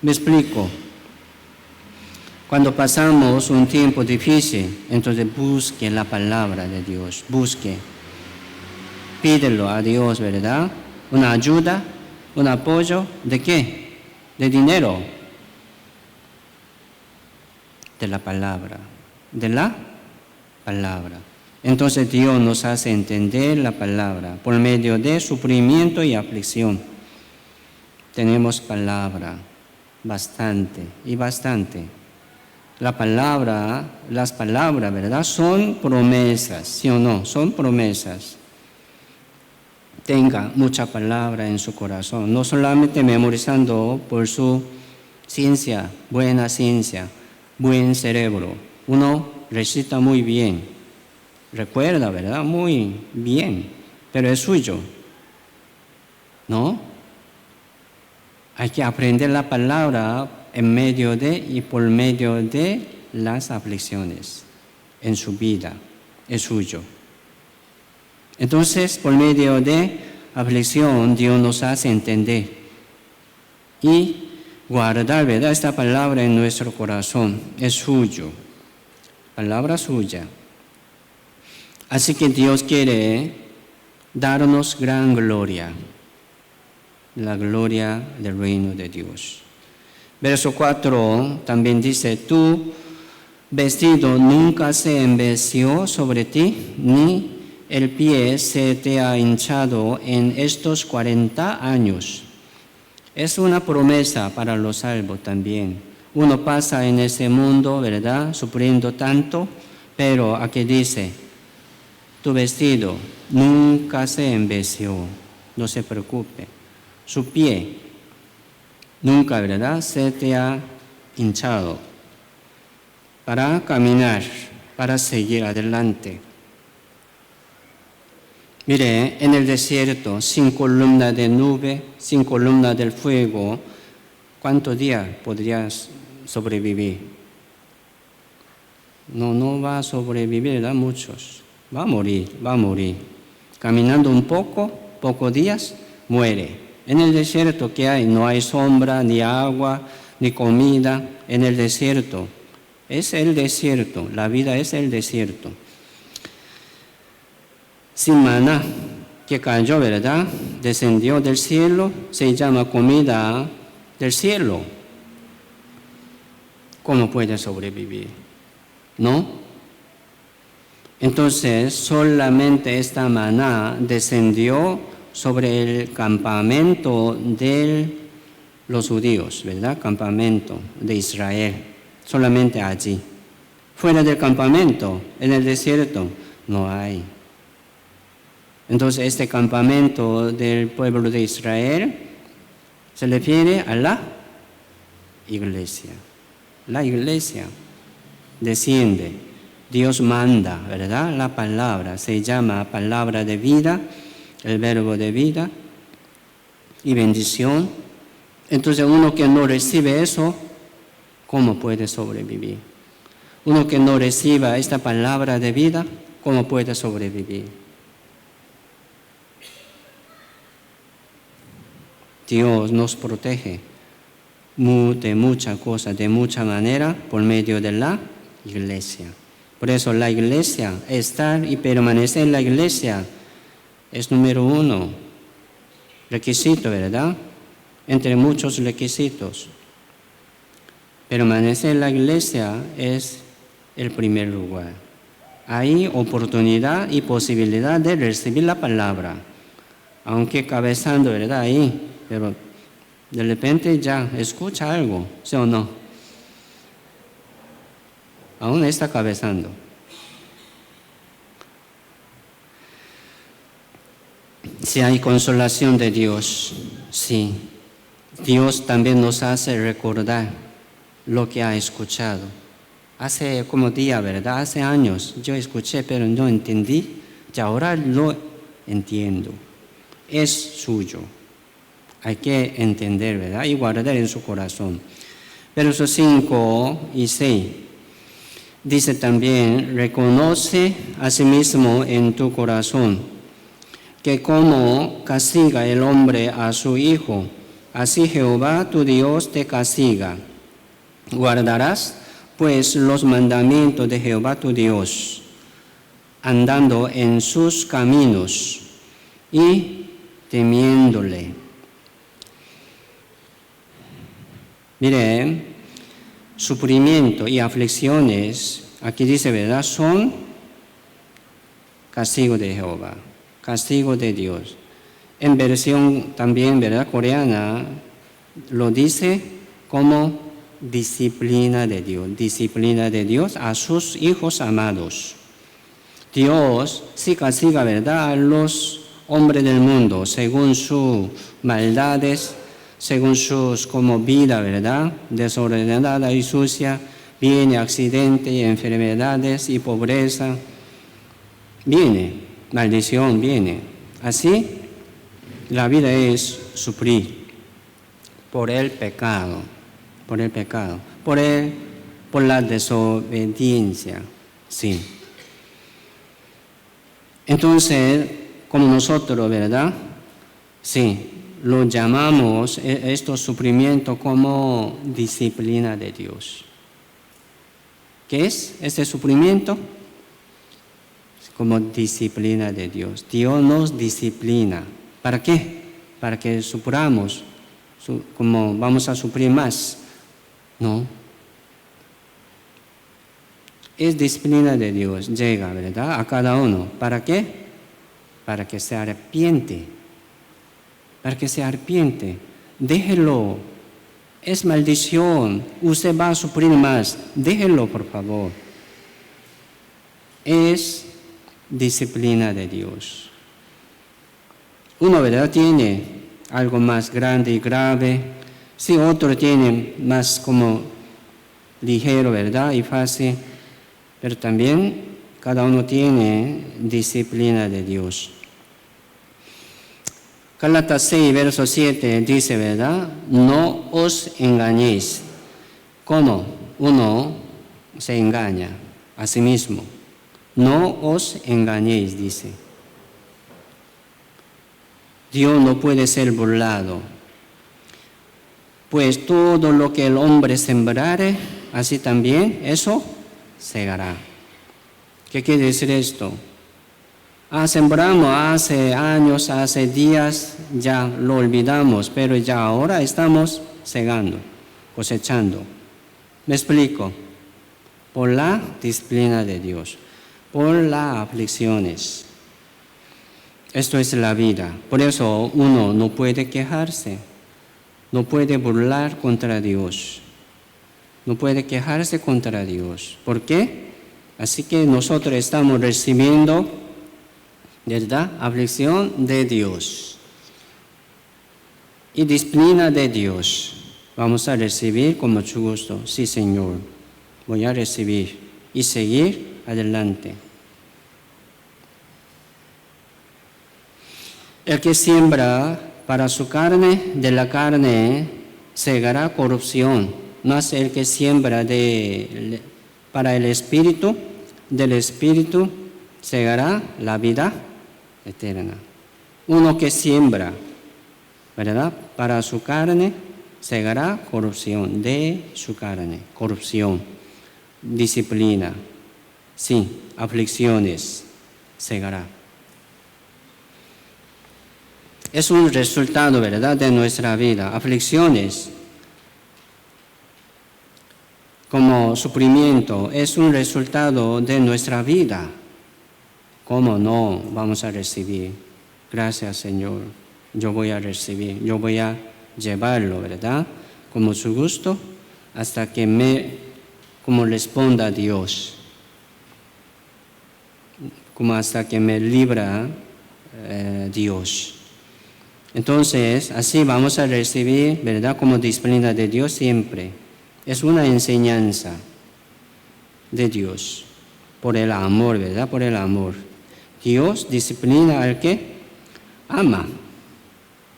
Me explico. Cuando pasamos un tiempo difícil, entonces busque la palabra de Dios, busque. Pídelo a Dios, ¿verdad? Una ayuda, un apoyo, ¿de qué? De dinero. De la palabra. De la palabra. Entonces Dios nos hace entender la palabra por medio de sufrimiento y aflicción. Tenemos palabra, bastante y bastante. Las palabras, ¿verdad? Son promesas, ¿sí o no? Son promesas. Tenga mucha palabra en su corazón, no solamente memorizando por su ciencia, buena ciencia, buen cerebro. Uno recita muy bien, recuerda, ¿verdad? Muy bien, pero es suyo, ¿no? Hay que aprender la palabra en medio de y por medio de las aflicciones en su vida, es suyo. Entonces, por medio de aflicción, Dios nos hace entender y guardar, ¿verdad? Esta palabra en nuestro corazón es suyo, palabra suya. Así que Dios quiere darnos gran gloria, la gloria del reino de Dios. Verso 4 también dice, tu vestido nunca se envejeció sobre ti, ni el pie se te ha hinchado en estos 40 años. Es una promesa para los salvos también. Uno pasa en ese mundo, ¿verdad?, sufriendo tanto, pero aquí dice, tu vestido nunca se envejeció, no se preocupe. Su pie nunca, ¿verdad?, se te ha hinchado para caminar, para seguir adelante. Mire, en el desierto, sin columna de nube, sin columna del fuego, ¿cuántos días podrías sobrevivir? No va a sobrevivir, ¿verdad? Muchos. Va a morir. Caminando un pocos días, muere. En el desierto, ¿qué hay? No hay sombra, ni agua, ni comida. En el desierto. Es el desierto. La vida es el desierto. Sin maná, que cayó, ¿verdad? Descendió del cielo, se llama comida del cielo. ¿Cómo puede sobrevivir? ¿No? Entonces, solamente esta maná descendió sobre el campamento de los judíos, ¿verdad? Campamento de Israel, solamente allí. Fuera del campamento, en el desierto, no hay. Entonces, este campamento del pueblo de Israel se refiere a la iglesia. La iglesia desciende, Dios manda, ¿verdad? La palabra se llama palabra de vida, el verbo de vida y bendición. Entonces, uno que no recibe eso, ¿cómo puede sobrevivir? Uno que no reciba esta palabra de vida, ¿cómo puede sobrevivir? Dios nos protege de muchas cosas, de mucha manera, por medio de la iglesia. Por eso la iglesia, estar y permanecer en la iglesia, es número 1. Requisito, ¿verdad? Entre muchos requisitos. Permanecer en la iglesia es el primer lugar. Hay oportunidad y posibilidad de recibir la palabra. Aunque cabezando, ¿verdad? Ahí. Pero de repente ya escucha algo, ¿sí o no? Aún está cabezando. Si hay consolación de Dios, sí. Dios también nos hace recordar lo que ha escuchado. Hace como día, ¿verdad? Hace años yo escuché, pero no entendí. Y ahora lo entiendo. Es suyo. Hay que entender, ¿verdad? Y guardar en su corazón. Versos 5 y 6. Dice también, reconoce a sí mismo en tu corazón que como castiga el hombre a su hijo, así Jehová tu Dios te castiga. Guardarás pues los mandamientos de Jehová tu Dios, andando en sus caminos y temiéndole. Mire, sufrimiento y aflicciones, aquí dice, ¿verdad? Son castigo de Jehová, castigo de Dios. En versión también, ¿verdad?, coreana, lo dice como disciplina de Dios a sus hijos amados. Dios sí castiga, ¿verdad?, a los hombres del mundo según sus maldades, según sus como vida, ¿verdad?, desordenada y sucia, viene accidente, enfermedades y pobreza, viene, maldición viene. Así, la vida es sufrir por el pecado, por la desobediencia, sí. Entonces, como nosotros, ¿verdad?, sí, lo llamamos estos sufrimientos como disciplina de Dios. ¿Qué es este sufrimiento? Como disciplina de Dios. Dios nos disciplina. ¿Para qué? Para que suframos, como vamos a sufrir más. No. Es disciplina de Dios, llega, ¿verdad?, a cada uno. ¿Para qué? Para que se arrepiente. Para que se arrepiente. Déjelo. Es maldición. Usted va a sufrir más. Déjelo, por favor. Es disciplina de Dios. Uno, ¿verdad?, tiene algo más grande y grave. Si otro tiene más como ligero, ¿verdad?, y fácil. Pero también cada uno tiene disciplina de Dios. Gálatas 6, verso 7 dice, ¿verdad?, no os engañéis. ¿Cómo? Uno se engaña a sí mismo. No os engañéis, dice. Dios no puede ser burlado. Pues todo lo que el hombre sembrare, así también eso segará. ¿Qué quiere decir esto? Sembramos hace años, hace días, ya lo olvidamos, pero ya ahora estamos segando, cosechando. ¿Me explico? Por la disciplina de Dios, por las aflicciones. Esto es la vida. Por eso uno no puede quejarse, no puede burlar contra Dios, no puede quejarse contra Dios. ¿Por qué? Así que nosotros estamos recibiendo, ¿verdad?, aflicción de Dios y disciplina de Dios. Vamos a recibir con mucho gusto. Sí, Señor, voy a recibir y seguir adelante. El que siembra para su carne, de la carne segará corrupción. Mas el que siembra para el Espíritu, del Espíritu segará la vida eterna. Uno que siembra, ¿verdad?, para su carne, segará corrupción de su carne. Corrupción, disciplina, sí, aflicciones, segará. Es un resultado, ¿verdad?, de nuestra vida. Aflicciones, como sufrimiento, es un resultado de nuestra vida. ¿Cómo no vamos a recibir? Gracias, Señor. Yo voy a recibir, yo voy a llevarlo, ¿verdad?, con mucho gusto, hasta que como responda a Dios, como hasta que me libra Dios. Entonces, así vamos a recibir, ¿verdad?, como disciplina de Dios siempre. Es una enseñanza de Dios, por el amor, ¿verdad?, por el amor. Dios disciplina al que ama,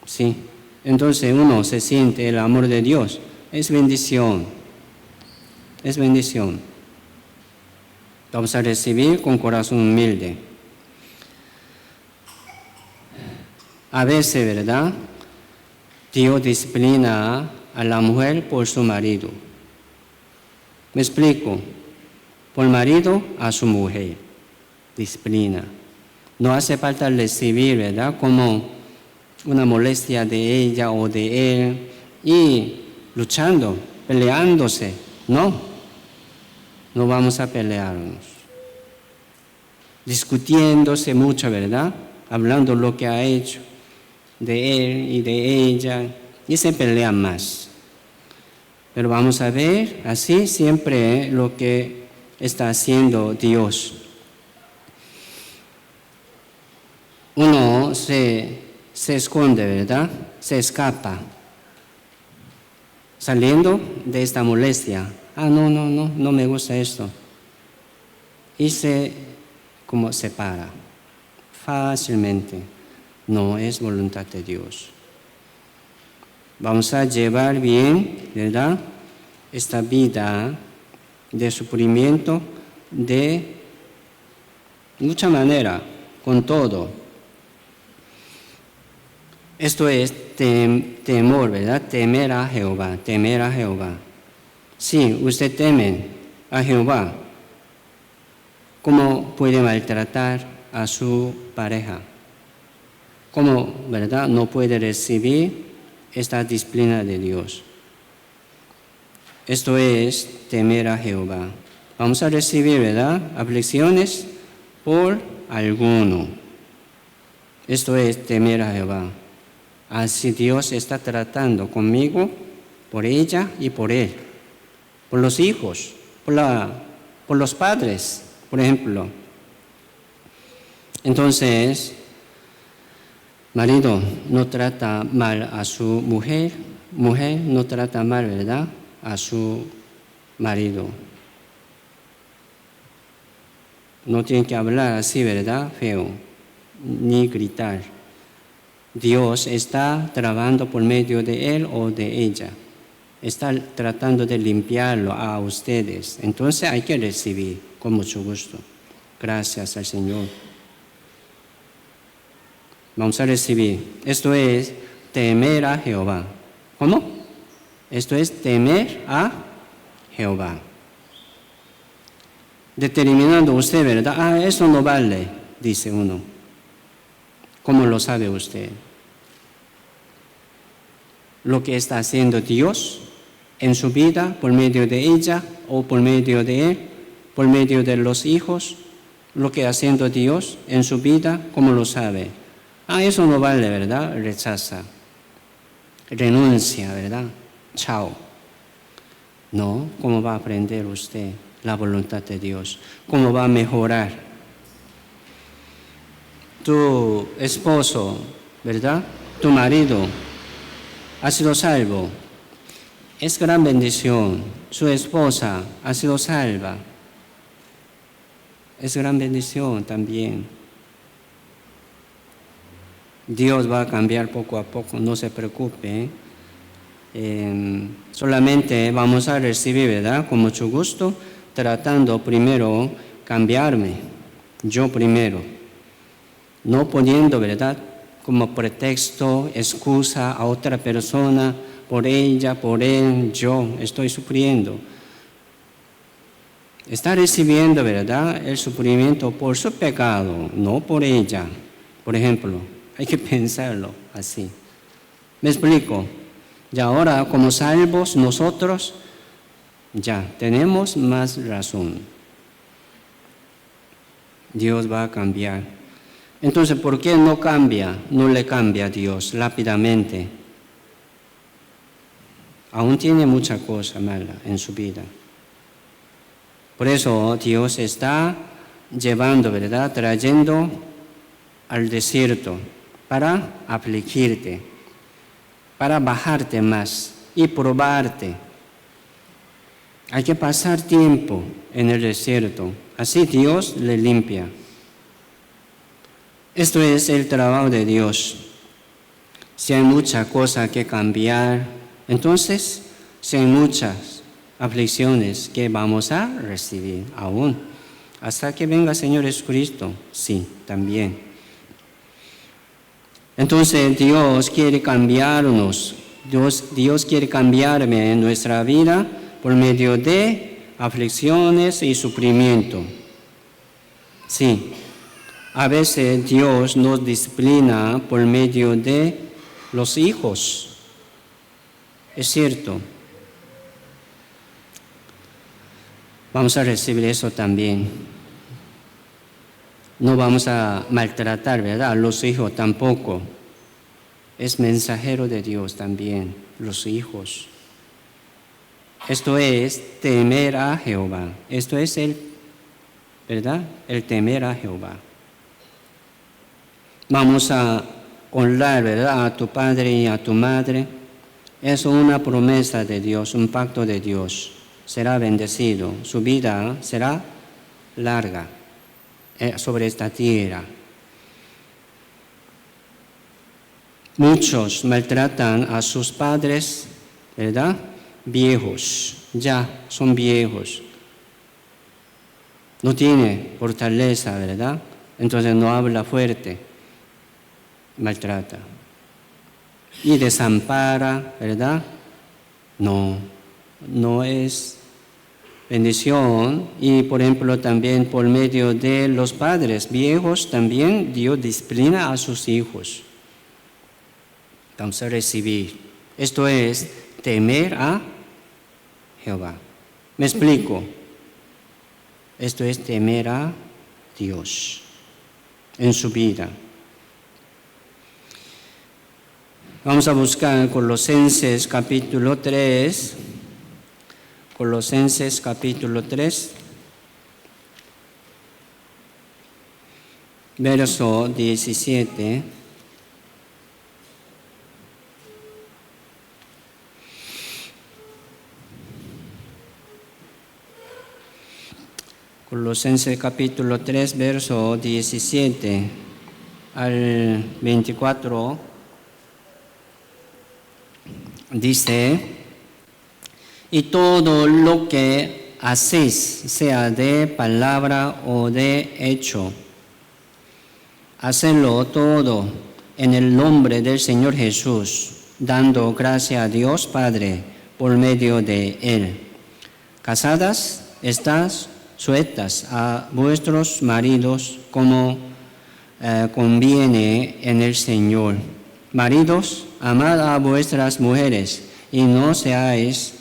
¿sí? Entonces uno se siente el amor de Dios. Es bendición, es bendición. Vamos a recibir con corazón humilde. A veces, ¿verdad?, Dios disciplina a la mujer por su marido. Me explico. Por marido a su mujer. Disciplina. No hace falta recibir, ¿verdad?, como una molestia de ella o de él y luchando, peleándose. No vamos a pelearnos. discutiéndose mucho, ¿verdad? Hablando lo que ha hecho de él y de ella, y se pelean más. Pero vamos a ver así siempre lo que está haciendo Dios. Uno se esconde, ¿verdad? Se escapa, saliendo de esta molestia. No me gusta esto. Y se como separa fácilmente. No es voluntad de Dios. Vamos a llevar bien, ¿verdad?, esta vida de sufrimiento de mucha manera, con todo. Esto es temor, ¿verdad? Temer a Jehová, temer a Jehová. Si usted teme a Jehová, ¿cómo puede maltratar a su pareja? ¿Cómo, verdad, no puede recibir esta disciplina de Dios? Esto es temer a Jehová. Vamos a recibir, ¿verdad?, aflicciones por alguno. Esto es temer a Jehová. Así Dios está tratando conmigo, por ella y por él, por los hijos, por los padres, por ejemplo. Entonces, marido no trata mal a su mujer, mujer no trata mal, ¿verdad?, a su marido. No tiene que hablar así, ¿verdad?, feo, ni gritar. Dios está trabajando por medio de él o de ella. Está tratando de limpiarlo a ustedes. Entonces hay que recibir con mucho gusto. Gracias al Señor. Vamos a recibir. Esto es temer a Jehová. ¿Cómo? Esto es temer a Jehová. Determinando usted, ¿verdad? Eso no vale, dice uno. ¿Cómo lo sabe usted? Lo que está haciendo Dios en su vida por medio de ella o por medio de él, por medio de los hijos, lo que está haciendo Dios en su vida, ¿cómo lo sabe? Eso no vale, ¿verdad? Rechaza, renuncia, ¿verdad? Chao. No, ¿cómo va a aprender usted la voluntad de Dios? ¿Cómo va a mejorar? Tu esposo, ¿verdad?, tu marido ha sido salvo. Es gran bendición. Su esposa ha sido salva. Es gran bendición también. Dios va a cambiar poco a poco, no se preocupe. Solamente vamos a recibir, ¿verdad?, con mucho gusto, tratando primero cambiarme, yo primero. No poniendo, ¿verdad?, como pretexto, excusa a otra persona, por ella, por él, yo estoy sufriendo. Está recibiendo, ¿verdad?, el sufrimiento por su pecado, no por ella. Por ejemplo, hay que pensarlo así. ¿Me explico? Y ahora, como salvos nosotros, ya tenemos más razón. Dios va a cambiar. Entonces, ¿por qué no cambia? No le cambia a Dios rápidamente. Aún tiene mucha cosa mala en su vida. Por eso Dios está llevando, ¿verdad?, trayendo al desierto para afligirte, para bajarte más y probarte. Hay que pasar tiempo en el desierto. Así Dios le limpia. Esto es el trabajo de Dios. Si hay mucha cosa que cambiar, entonces, si hay muchas aflicciones que vamos a recibir aún, hasta que venga el Señor Jesucristo, sí, también. Entonces, Dios quiere cambiarnos. Dios quiere cambiarme en nuestra vida por medio de aflicciones y sufrimiento. Sí. A veces Dios nos disciplina por medio de los hijos. Es cierto. Vamos a recibir eso también. no vamos a maltratar, ¿verdad? A los hijos tampoco. Es mensajero de Dios también, los hijos. Esto es temer a Jehová. Esto es ¿verdad? El temer a Jehová. Vamos a honrar, ¿verdad? A tu padre y a tu madre. Es una promesa de Dios, un pacto de Dios. Será bendecido. Su vida será larga sobre esta tierra. Muchos maltratan a sus padres, ¿verdad? Viejos, ya son viejos. No tiene fortaleza, ¿verdad? Entonces no habla fuerte, maltrata. Y desampara, ¿verdad? No es bendición. Y por ejemplo también por medio de los padres viejos también Dios disciplina a sus hijos. Vamos a recibir. Esto es temer a Jehová. ¿Me explico? Esto es temer a Dios en su vida. Vamos a buscar Colosenses capítulo 3. Colosenses capítulo 3. Verso 17. Colosenses capítulo 3, verso 17 al 24, dice: y todo lo que hacéis, sea de palabra o de hecho, hacedlo todo en el nombre del Señor Jesús, dando gracia a Dios Padre por medio de Él. Casadas, estás sujetas a vuestros maridos como conviene en el Señor. Maridos, amad a vuestras mujeres y no seáis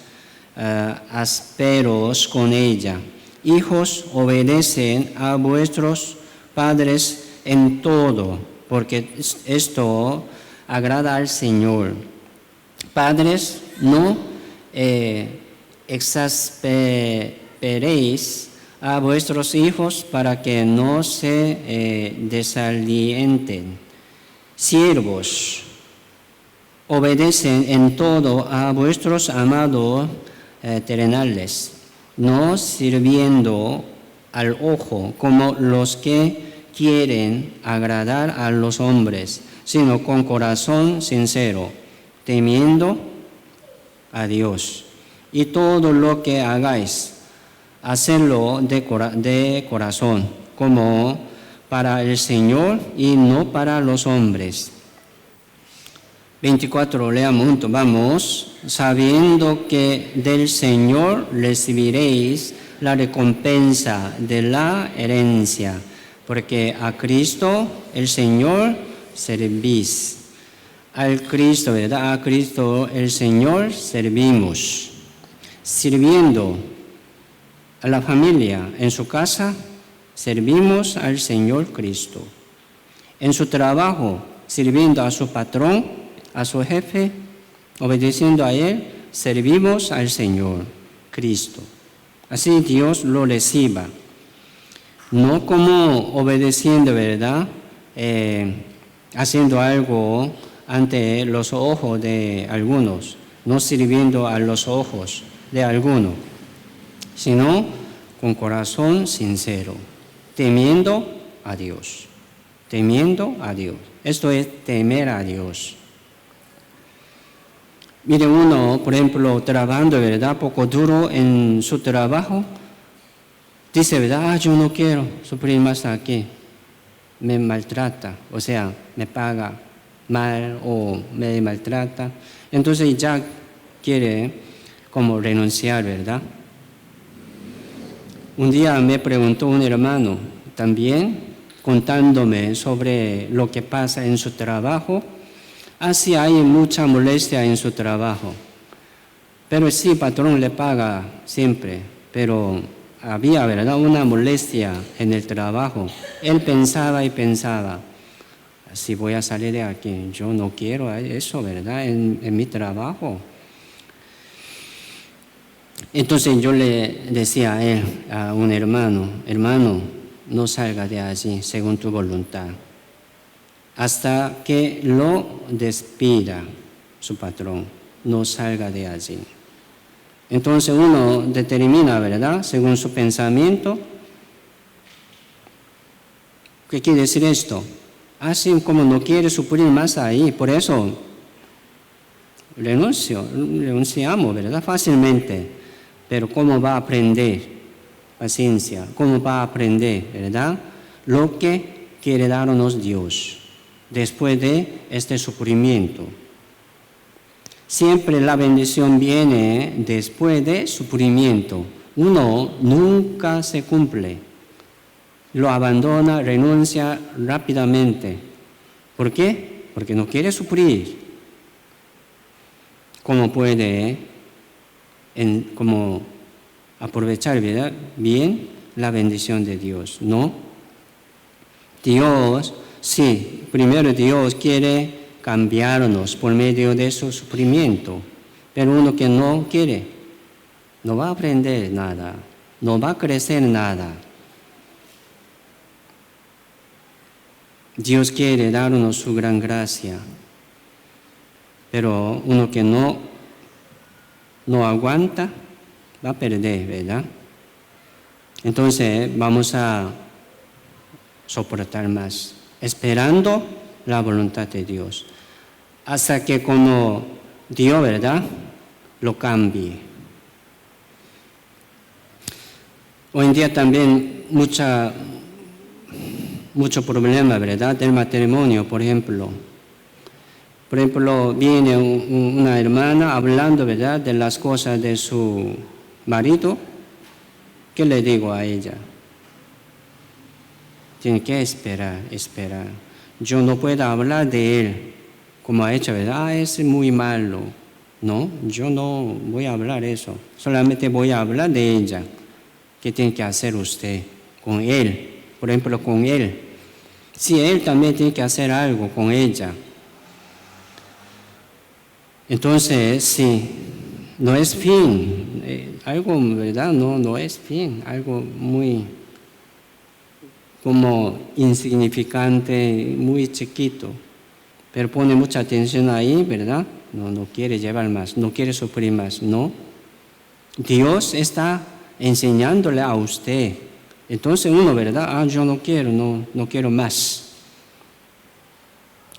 ásperos con ella. Hijos, obedecen a vuestros padres en todo, porque esto agrada al Señor. Padres, no exasperéis a vuestros hijos para que no se desalienten. Siervos, obedecen en todo a vuestros amados terrenales, no sirviendo al ojo como los que quieren agradar a los hombres, sino con corazón sincero, temiendo a Dios. Y todo lo que hagáis, hacedlo de corazón, como para el Señor y no para los hombres. 24, leamos juntos, vamos. Sabiendo que del Señor recibiréis la recompensa de la herencia, porque a Cristo el Señor servís. Al Cristo, ¿verdad? A Cristo el Señor servimos. Sirviendo a la familia en su casa, servimos al Señor Cristo. En su trabajo, sirviendo a su patrón, a su jefe, obedeciendo a Él, servimos al Señor Cristo. Así Dios lo reciba. No como obedeciendo, ¿verdad? Haciendo algo ante los ojos de algunos, no sirviendo a los ojos de algunos, sino con corazón sincero, temiendo a Dios. Temiendo a Dios. Esto es temer a Dios. Mire uno, por ejemplo, trabajando, ¿verdad? Poco duro en su trabajo. Dice, ¿verdad? Yo no quiero sufrir más aquí. Me maltrata, o sea, me paga mal o me maltrata. Entonces ya quiere como renunciar, ¿verdad? Un día me preguntó un hermano también, contándome sobre lo que pasa en su trabajo. Así hay mucha molestia en su trabajo. Pero sí, patrón le paga siempre, pero había, ¿verdad?, una molestia en el trabajo. Él pensaba y pensaba, si voy a salir de aquí, yo no quiero eso, ¿verdad?, en mi trabajo. Entonces yo le decía a él, a un hermano, no salga de allí según tu voluntad, hasta que lo despida su patrón, no salga de allí. Entonces uno determina, ¿verdad?, según su pensamiento. ¿Qué quiere decir esto? Así como no quiere sufrir más ahí, por eso renunciamos, ¿verdad?, fácilmente. Pero ¿cómo va a aprender? Paciencia. ¿Cómo va a aprender, verdad?, lo que quiere darnos Dios después de este sufrimiento. Siempre la bendición viene después de sufrimiento. Uno nunca se cumple. Lo abandona, renuncia rápidamente. ¿Por qué? Porque no quiere sufrir. ¿Cómo puede como aprovechar, ¿verdad?, bien la bendición de Dios? No. Dios, sí, primero Dios quiere cambiarnos por medio de su sufrimiento, pero uno que no quiere, no va a aprender nada, no va a crecer nada. Dios quiere darnos su gran gracia, pero uno que no aguanta, va a perder, ¿verdad? Entonces vamos a soportar más, esperando la voluntad de Dios, hasta que como Dios, ¿verdad?, lo cambie. Hoy en día también mucho problema, ¿verdad?, del matrimonio, por ejemplo. Por ejemplo, viene una hermana hablando, ¿verdad?, de las cosas de su marido. ¿Qué le digo a ella? Tiene que esperar. Yo no puedo hablar de él como ha hecho, ¿verdad?, es muy malo. No, yo no voy a hablar eso. Solamente voy a hablar de ella. ¿Qué tiene que hacer usted con él? Por ejemplo, con él. Si él también tiene que hacer algo con ella. Entonces, sí, no es fin, algo, ¿verdad?, no es fin, algo muy como insignificante, muy chiquito, pero pone mucha atención ahí, ¿verdad? No quiere llevar más, no quiere sufrir más, no. Dios está enseñándole a usted. Entonces uno, ¿verdad?, yo no quiero más.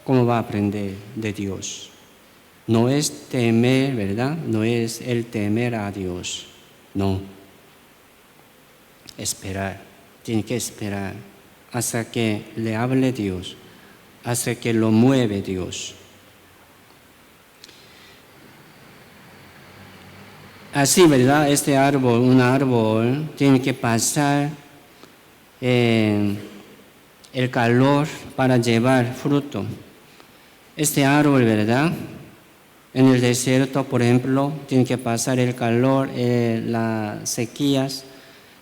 ¿Cómo va a aprender de Dios? No es temer, ¿verdad?, no es el temer a Dios, no. Esperar, tiene que esperar hasta que le hable Dios, hasta que lo mueve Dios. Así, ¿verdad?, este árbol, un árbol, tiene que pasar el calor para llevar fruto. Este árbol, ¿verdad?, en el desierto, por ejemplo, tiene que pasar el calor, las sequías,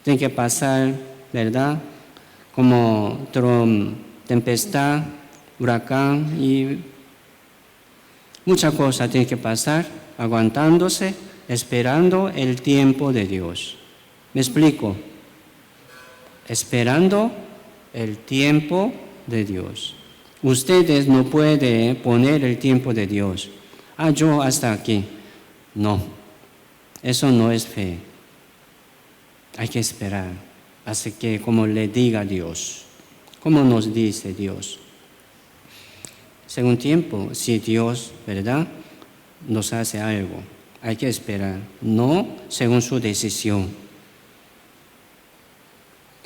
tiene que pasar, ¿verdad?, como tempestad, huracán y muchas cosas tiene que pasar, aguantándose, esperando el tiempo de Dios. ¿Me explico? Esperando el tiempo de Dios. Ustedes no pueden poner el tiempo de Dios. Yo hasta aquí. No, eso no es fe. Hay que esperar hasta que como le diga Dios, como nos dice Dios. Según tiempo, si Dios, ¿verdad?, nos hace algo, hay que esperar, no según su decisión.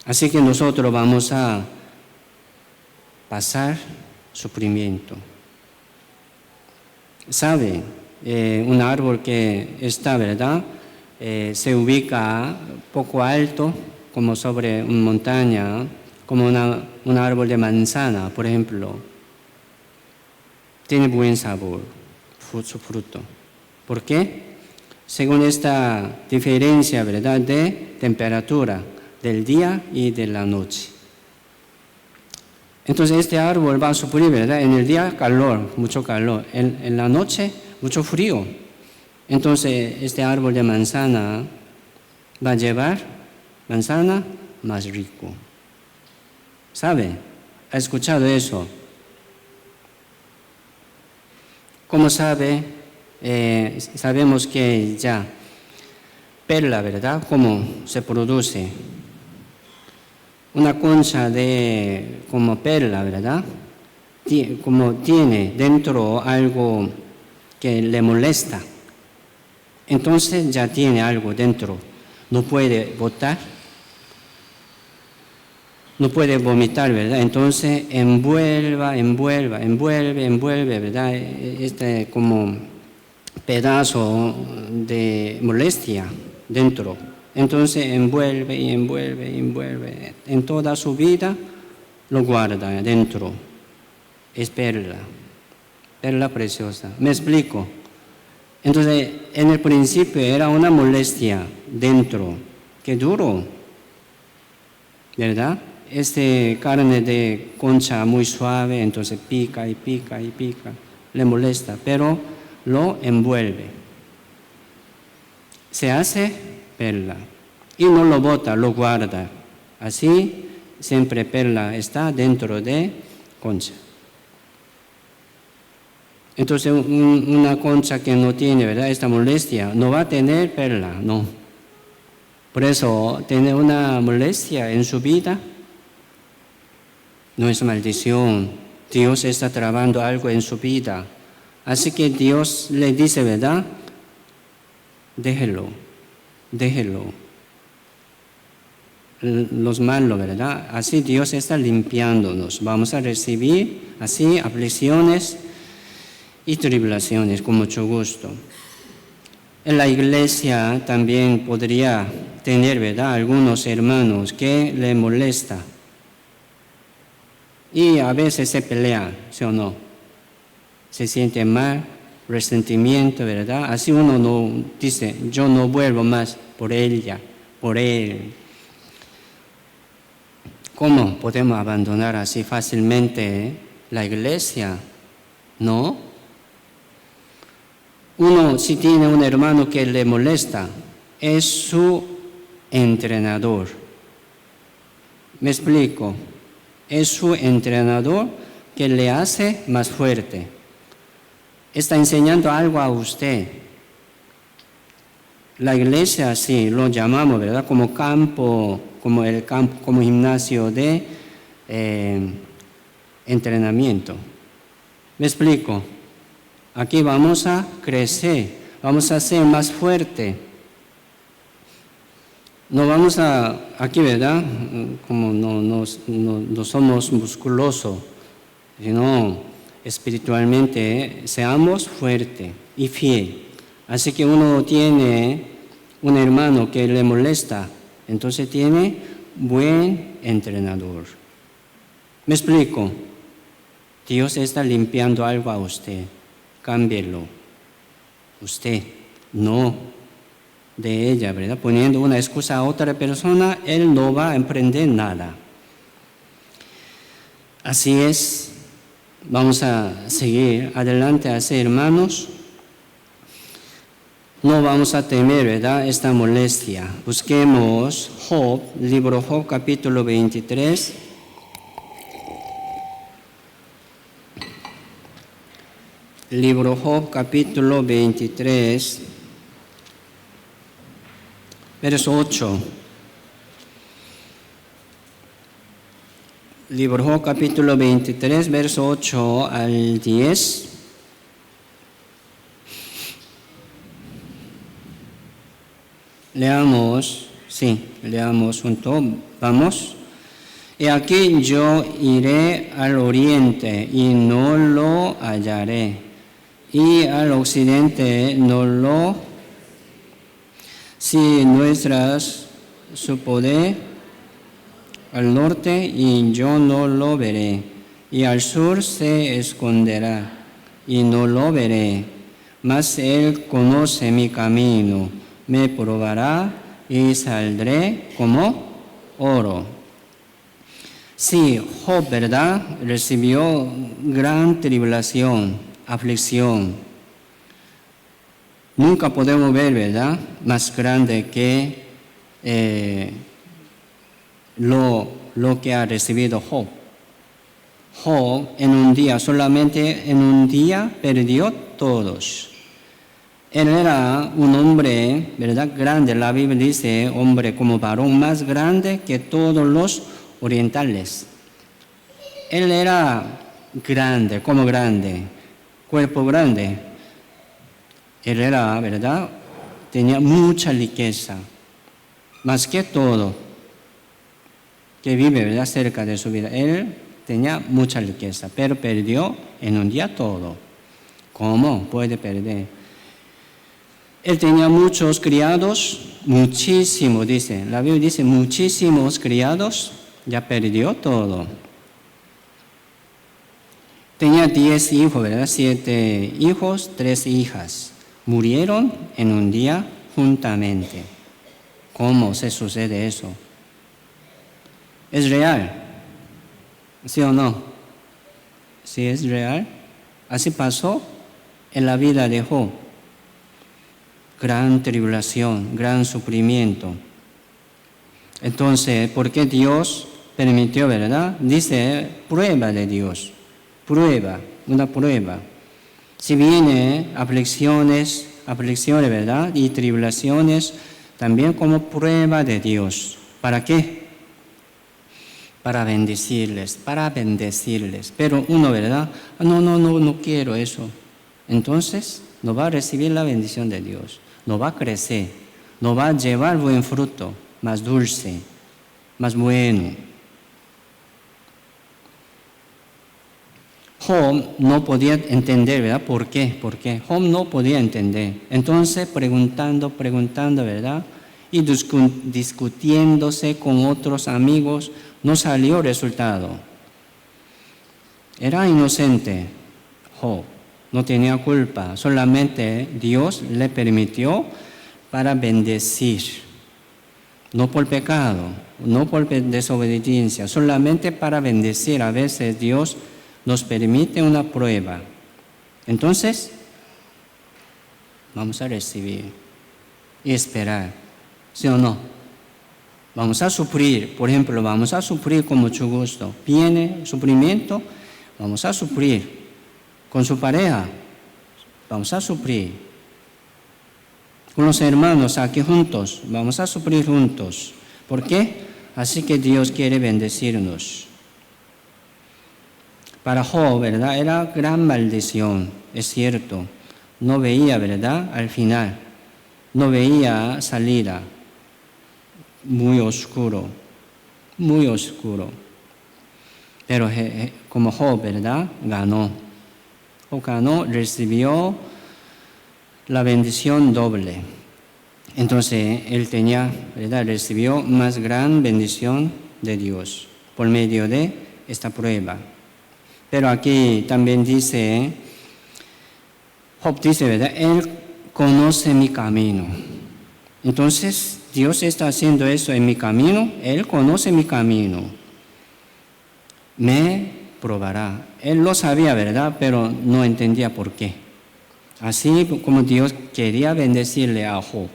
Así que nosotros vamos a pasar sufrimiento. ¿Sabe? Un árbol que está, ¿verdad?, se ubica poco alto, como sobre una montaña, como un árbol de manzana, por ejemplo. Tiene buen sabor, su fruto. ¿Por qué? según esta diferencia, ¿verdad?, de temperatura del día y de la noche. Entonces este árbol va a sufrir, ¿verdad?, en el día calor, mucho calor, en la noche mucho frío. Entonces este árbol de manzana va a llevar manzana más rico. ¿Sabe? ¿Ha escuchado eso? ¿Cómo sabe? Sabemos que ya perla, ¿verdad?, ¿cómo se produce? Una concha de como perla, ¿verdad?, como tiene dentro algo que le molesta, entonces ya tiene algo dentro, no puede botar, no puede vomitar, ¿verdad? Entonces envuelve, ¿verdad?, este como pedazo de molestia dentro. Entonces envuelve y envuelve. En toda su vida lo guarda dentro. Es perla preciosa. ¿Me explico? Entonces, en el principio era una molestia dentro. Qué duro, ¿verdad? Carne de concha muy suave, entonces pica, le molesta, pero lo envuelve. Se hace perla y no lo bota, lo guarda. Así siempre perla está dentro de concha. Entonces una concha que no tiene, ¿verdad?, esta molestia, no va a tener perla, no. Por eso tener una molestia en su vida no es maldición. Dios está trabajando algo en su vida. Así que Dios le dice, ¿verdad?, déjelo. Los malos, ¿verdad? Así Dios está limpiándonos. Vamos a recibir así aflicciones y tribulaciones con mucho gusto. En la iglesia también podría tener, ¿verdad?, algunos hermanos que le molesta y a veces se pelean, ¿sí o no? Se siente mal, resentimiento, ¿verdad? Así uno no dice, yo no vuelvo más por ella, por él. ¿Cómo podemos abandonar así fácilmente la iglesia? ¿No? Uno, si tiene un hermano que le molesta, es su entrenador. ¿Me explico? Es su entrenador que le hace más fuerte. Está enseñando algo a usted. La iglesia, sí, lo llamamos, ¿verdad?, como campo, como gimnasio de entrenamiento. ¿Me explico? Aquí vamos a crecer, vamos a ser más fuerte. No vamos aquí, ¿verdad?, como no somos musculosos, sino espiritualmente seamos fuertes y fieles. Así que uno tiene un hermano que le molesta, entonces tiene buen entrenador. ¿Me explico? Dios está limpiando algo a usted, cámbielo. Usted, no de ella, ¿verdad? Poniendo una excusa a otra persona, él no va a emprender nada. Así es. Vamos a seguir adelante así, hermanos. No vamos a temer, ¿verdad?, esta molestia. Busquemos Job, libro Job, capítulo 23. Libro Job, capítulo 23, verso 8. Libro Job, capítulo 23, verso 8 al 10. Leamos juntos, vamos. Y aquí yo iré al oriente y no lo hallaré, y al occidente no lo, si nuestras su poder, al norte y yo no lo veré, y al sur se esconderá y no lo veré, mas Él conoce mi camino, me probará y saldré como oro. Sí, Job, ¿verdad?, recibió gran tribulación, aflicción. Nunca podemos ver, ¿verdad?, más grande que lo que ha recibido Job. Job solamente en un día perdió todos. Él era un hombre, ¿verdad?, grande. La Biblia dice, hombre como varón más grande que todos los orientales. Él era grande, como grande, cuerpo grande. Él era, ¿verdad?, tenía mucha riqueza, más que todo, que vive, ¿verdad?, cerca de su vida. Él tenía mucha riqueza, pero perdió en un día todo. ¿Cómo puede perder? Él tenía muchos criados, muchísimo, dice. La Biblia dice, muchísimos criados, ya perdió todo. Tenía 10 hijos, ¿verdad? 7 hijos, 3 hijas. Murieron en un día juntamente. ¿Cómo se sucede eso? ¿Es real? ¿Sí o no? ¿Sí es real? Así pasó en la vida de Job. Gran tribulación, gran sufrimiento. Entonces, ¿por qué Dios permitió, verdad? Dice, prueba de Dios. Prueba, una prueba. Si viene aflicciones, ¿verdad?, y tribulaciones, también como prueba de Dios. ¿Para qué? Para bendecirles. Pero uno, ¿verdad?, no quiero eso. Entonces, no va a recibir la bendición de Dios. No va a crecer. No va a llevar buen fruto, más dulce, más bueno. Job no podía entender, ¿verdad? ¿Por qué? Job no podía entender. Entonces, preguntando, ¿verdad?, y discutiéndose con otros amigos, no salió resultado. Era inocente Job, no tenía culpa, solamente Dios le permitió para bendecir. No por pecado, no por desobediencia, solamente para bendecir. A veces Dios nos permite una prueba. Entonces, vamos a recibir y esperar, ¿sí o no? Vamos a sufrir, por ejemplo, vamos a sufrir con mucho gusto. Viene sufrimiento, vamos a sufrir. Con su pareja, vamos a sufrir. Con los hermanos aquí juntos, vamos a sufrir juntos. ¿Por qué? Así que Dios quiere bendecirnos. Para Job, ¿verdad?, era gran maldición, es cierto. No veía, ¿verdad?, al final. No veía salida. Muy oscuro. Pero como Job, ¿verdad?, ganó. Job ganó, recibió la bendición doble. Entonces, él tenía, ¿verdad?, recibió más gran bendición de Dios por medio de esta prueba. Pero aquí también dice, Job dice, ¿verdad?, Él conoce mi camino. Entonces, Dios está haciendo eso en mi camino, Él conoce mi camino. Me probará. Él lo sabía, ¿verdad?, pero no entendía por qué. Así como Dios quería bendecirle a Job,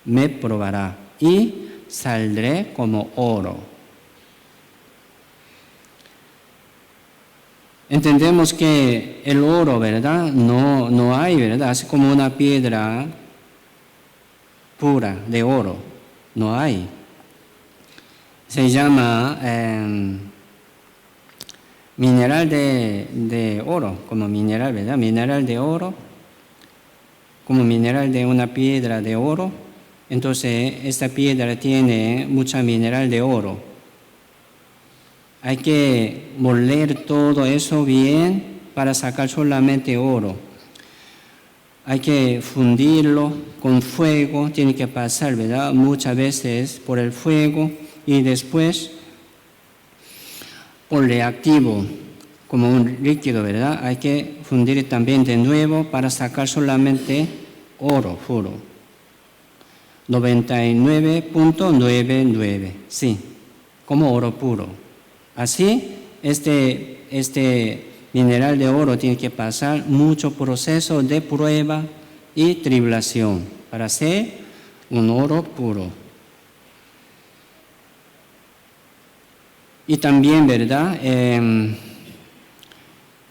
me probará y saldré como oro. Entendemos que el oro, ¿verdad?, no hay, ¿verdad?, así como una piedra pura de oro, no hay. Se llama mineral de oro, como mineral, ¿verdad?, mineral de oro, como mineral de una piedra de oro. Entonces, esta piedra tiene mucha mineral de oro. Hay que moler todo eso bien para sacar solamente oro. Hay que fundirlo con fuego, tiene que pasar, ¿verdad?, muchas veces por el fuego y después por reactivo, como un líquido, ¿verdad? Hay que fundir también de nuevo para sacar solamente oro puro. 99.99, sí, como oro puro. Así, este mineral de oro tiene que pasar mucho proceso de prueba y tribulación para ser un oro puro. Y también, ¿verdad?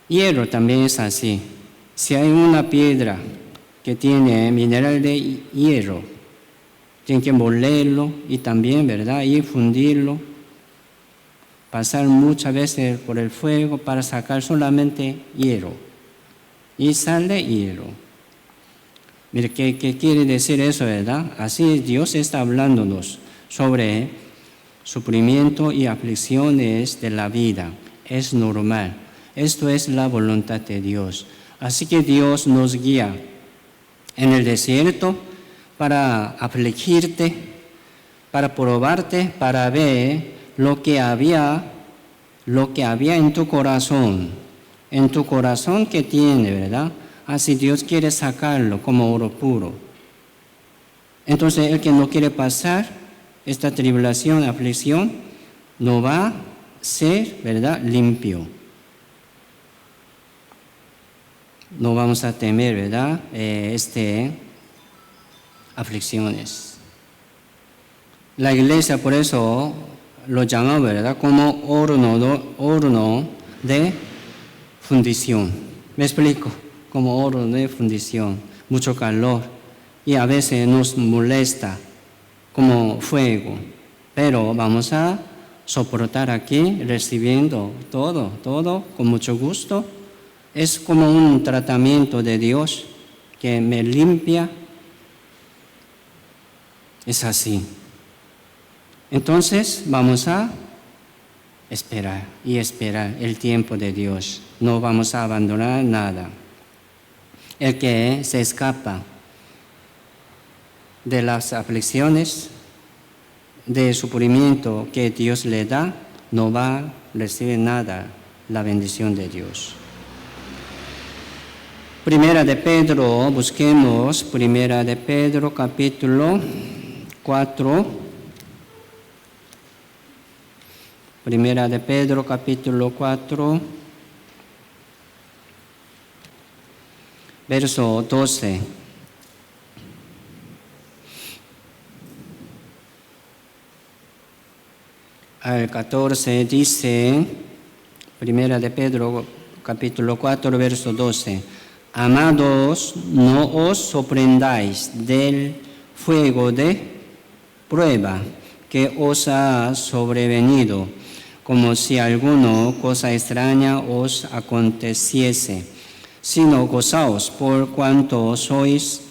Hierro también es así. Si hay una piedra que tiene mineral de hierro, tienen que molerlo y también, ¿verdad? Y fundirlo, pasar muchas veces por el fuego para sacar solamente hierro. Y sale hierro. Mire, ¿qué quiere decir eso, verdad? Así Dios está hablándonos sobre sufrimiento y aflicciones de la vida. Es normal. Esto es la voluntad de Dios. Así que Dios nos guía en el desierto para afligirte, para probarte, para ver lo que había en tu corazón que tiene, ¿verdad? Así Dios quiere sacarlo como oro puro. Entonces el que no quiere pasar esta tribulación, aflicción, no va a ser, ¿verdad?, limpio. No vamos a temer, ¿verdad?, aflicciones. La iglesia por eso lo llama, ¿verdad?, como horno de fundición. ¿Me explico? Como horno de fundición, mucho calor y a veces nos molesta como fuego, pero vamos a soportar aquí recibiendo todo con mucho gusto. Es como un tratamiento de Dios que me limpia. Es así. Entonces vamos a esperar el tiempo de Dios. No vamos a abandonar nada. El que se escapa de las aflicciones, del sufrimiento que Dios le da, no va a recibir nada, la bendición de Dios. Primera de Pedro, busquemos Primera de Pedro capítulo 4. Primera de Pedro capítulo 4, verso 12. Al 14 dice, Primera de Pedro capítulo 4, verso 12. Amados, no os sorprendáis del fuego de prueba que os ha sobrevenido, como si alguna cosa extraña os aconteciese, sino gozaos por cuanto sois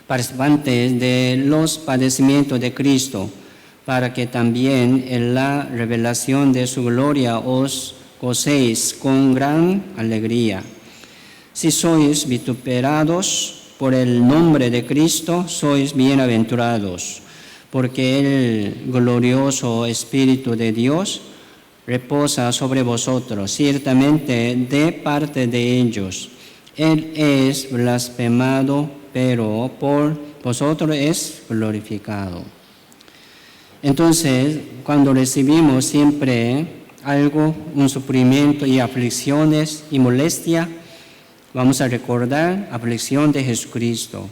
participantes de los padecimientos de Cristo, para que también en la revelación de su gloria os gocéis con gran alegría. Si sois vituperados por el nombre de Cristo, sois bienaventurados, porque el glorioso Espíritu de Dios reposa sobre vosotros, ciertamente de parte de ellos. Él es blasfemado, pero por vosotros es glorificado. Entonces, cuando recibimos siempre algo, un sufrimiento y aflicciones y molestia, vamos a recordar la aflicción de Jesucristo,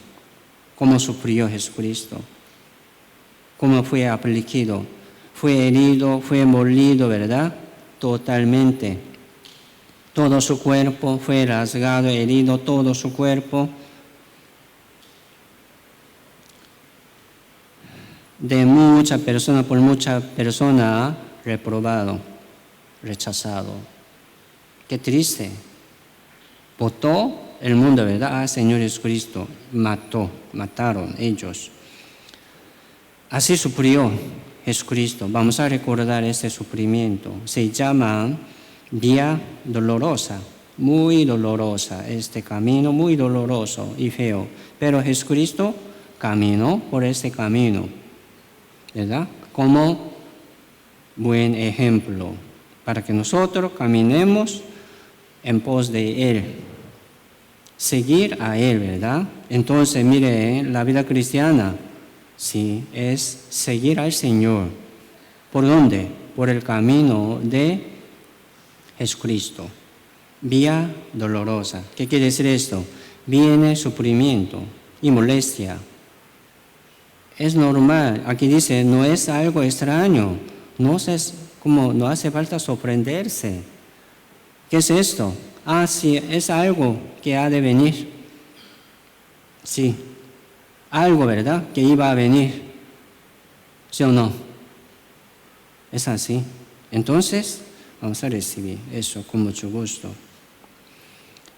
cómo sufrió Jesucristo, cómo fue afligido, fue herido, fue molido, ¿verdad? Totalmente. Todo su cuerpo fue rasgado, herido, todo su cuerpo. De mucha persona, por mucha persona, reprobado, rechazado. Qué triste. Votó el mundo, ¿verdad? Señor Jesucristo, mataron ellos. Así sufrió Jesucristo. Vamos a recordar este sufrimiento. Se llama Vía Dolorosa, muy dolorosa, este camino muy doloroso y feo. Pero Jesucristo caminó por este camino, ¿verdad? Como buen ejemplo para que nosotros caminemos en pos de Él, seguir a Él, ¿verdad? Entonces, mire, la vida cristiana, sí, es seguir al Señor. ¿Por dónde? Por el camino de Jesucristo. Vía dolorosa. ¿Qué quiere decir esto? Viene sufrimiento y molestia. Es normal. Aquí dice, no es algo extraño. No hace falta sorprenderse. ¿Qué es esto? Sí, es algo que ha de venir. Sí, algo, ¿verdad? Que iba a venir. ¿Sí o no? Es así. Entonces, vamos a recibir eso con mucho gusto.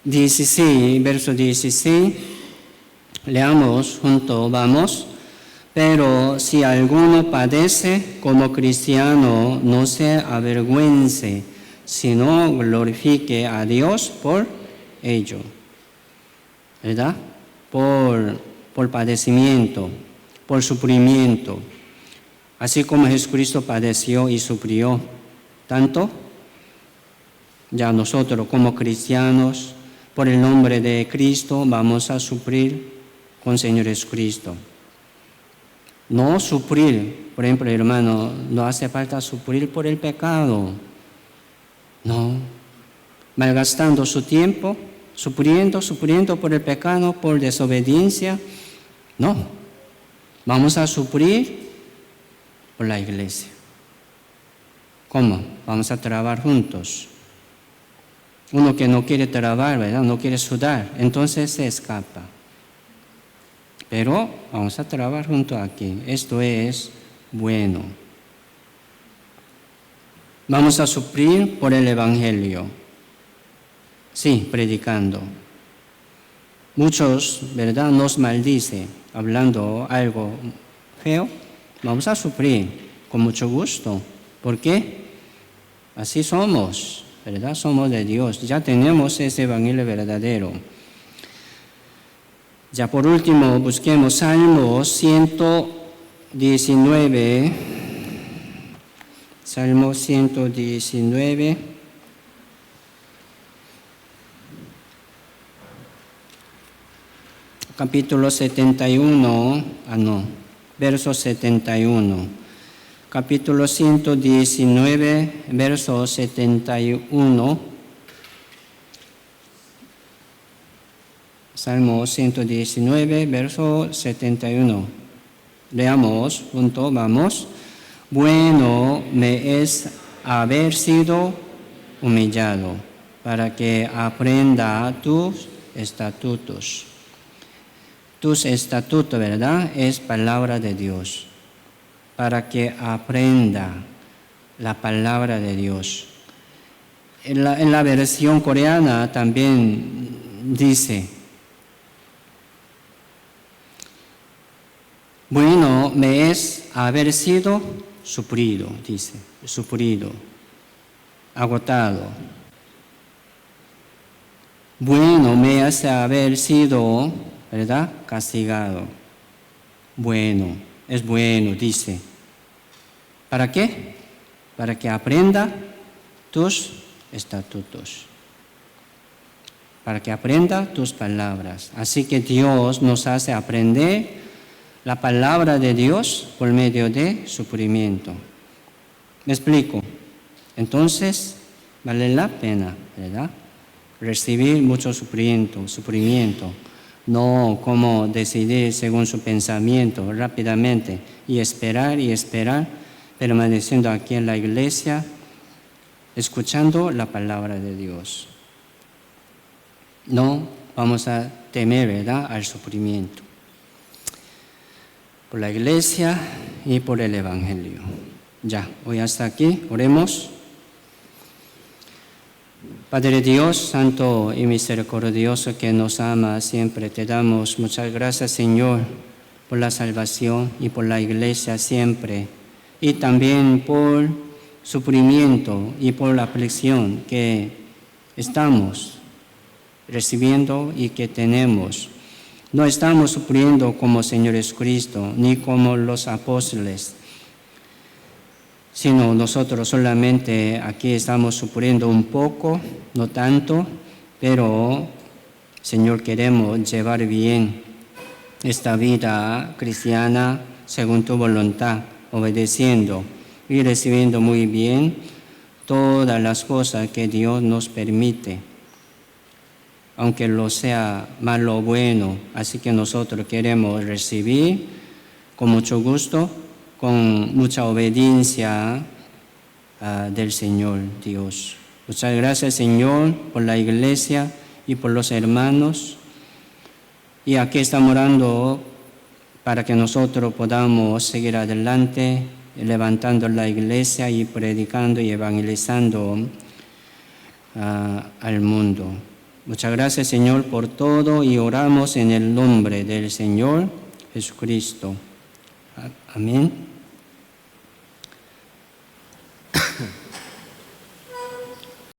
16, verso 16. Leamos juntos, vamos. Pero si alguno padece como cristiano, no se avergüence, sino glorifique a Dios por ello. ¿Verdad? Por padecimiento, por sufrimiento. Así como Jesucristo padeció y sufrió tanto, ya nosotros como cristianos, por el nombre de Cristo, vamos a sufrir con Señor Jesucristo. No sufrir, por ejemplo, hermano, no hace falta sufrir por el pecado. No, malgastando su tiempo, sufriendo por el pecado, por desobediencia. No, vamos a sufrir por la iglesia. ¿Cómo? Vamos a trabajar juntos. Uno que no quiere trabajar, ¿verdad? No quiere sudar, entonces se escapa. Pero vamos a trabajar juntos aquí. Esto es bueno. Vamos a sufrir por el Evangelio. Sí, predicando. Muchos, ¿verdad?, nos maldicen, hablando algo feo. Vamos a sufrir con mucho gusto. ¿Por qué? Así somos, ¿verdad? Somos de Dios. Ya tenemos ese Evangelio verdadero. Ya por último, busquemos Salmo 119. Salmo 119. Capítulo 71. Verso 71. Capítulo 119, verso 71. Salmo 119, verso 71. Leamos juntos, vamos. Bueno me es haber sido humillado, para que aprenda tus estatutos. Tus estatutos, ¿verdad? Es palabra de Dios. Para que aprenda la palabra de Dios. En la versión coreana también dice, bueno me es haber sido sufrido, dice, sufrido, agotado. Bueno me es haber sido, ¿verdad?, castigado. Bueno, es bueno, dice. ¿Para qué? Para que aprenda tus estatutos. Para que aprenda tus palabras. Así que Dios nos hace aprender la palabra de Dios por medio de sufrimiento. ¿Me explico? Entonces, vale la pena, ¿verdad?, recibir mucho sufrimiento. No como decidir según su pensamiento rápidamente y esperar, permaneciendo aquí en la iglesia, escuchando la palabra de Dios. No vamos a temer, ¿verdad?, al sufrimiento. Por la iglesia y por el Evangelio. Ya, hoy hasta aquí, oremos. Padre Dios, santo y misericordioso, que nos ama siempre, te damos muchas gracias, Señor, por la salvación y por la iglesia siempre, y también por sufrimiento y por la aflicción que estamos recibiendo y que tenemos. No estamos sufriendo como Señor Jesucristo, ni como los apóstoles, sino nosotros solamente aquí estamos sufriendo un poco, no tanto, pero Señor, queremos llevar bien esta vida cristiana según tu voluntad, obedeciendo y recibiendo muy bien todas las cosas que Dios nos permite, aunque lo sea malo o bueno. Así que nosotros queremos recibir con mucho gusto, con mucha obediencia del Señor Dios. Muchas gracias, Señor, por la iglesia y por los hermanos. Y aquí estamos orando para que nosotros podamos seguir adelante, levantando la iglesia y predicando y evangelizando al mundo. Muchas gracias, Señor, por todo, y oramos en el nombre del Señor Jesucristo. Amén.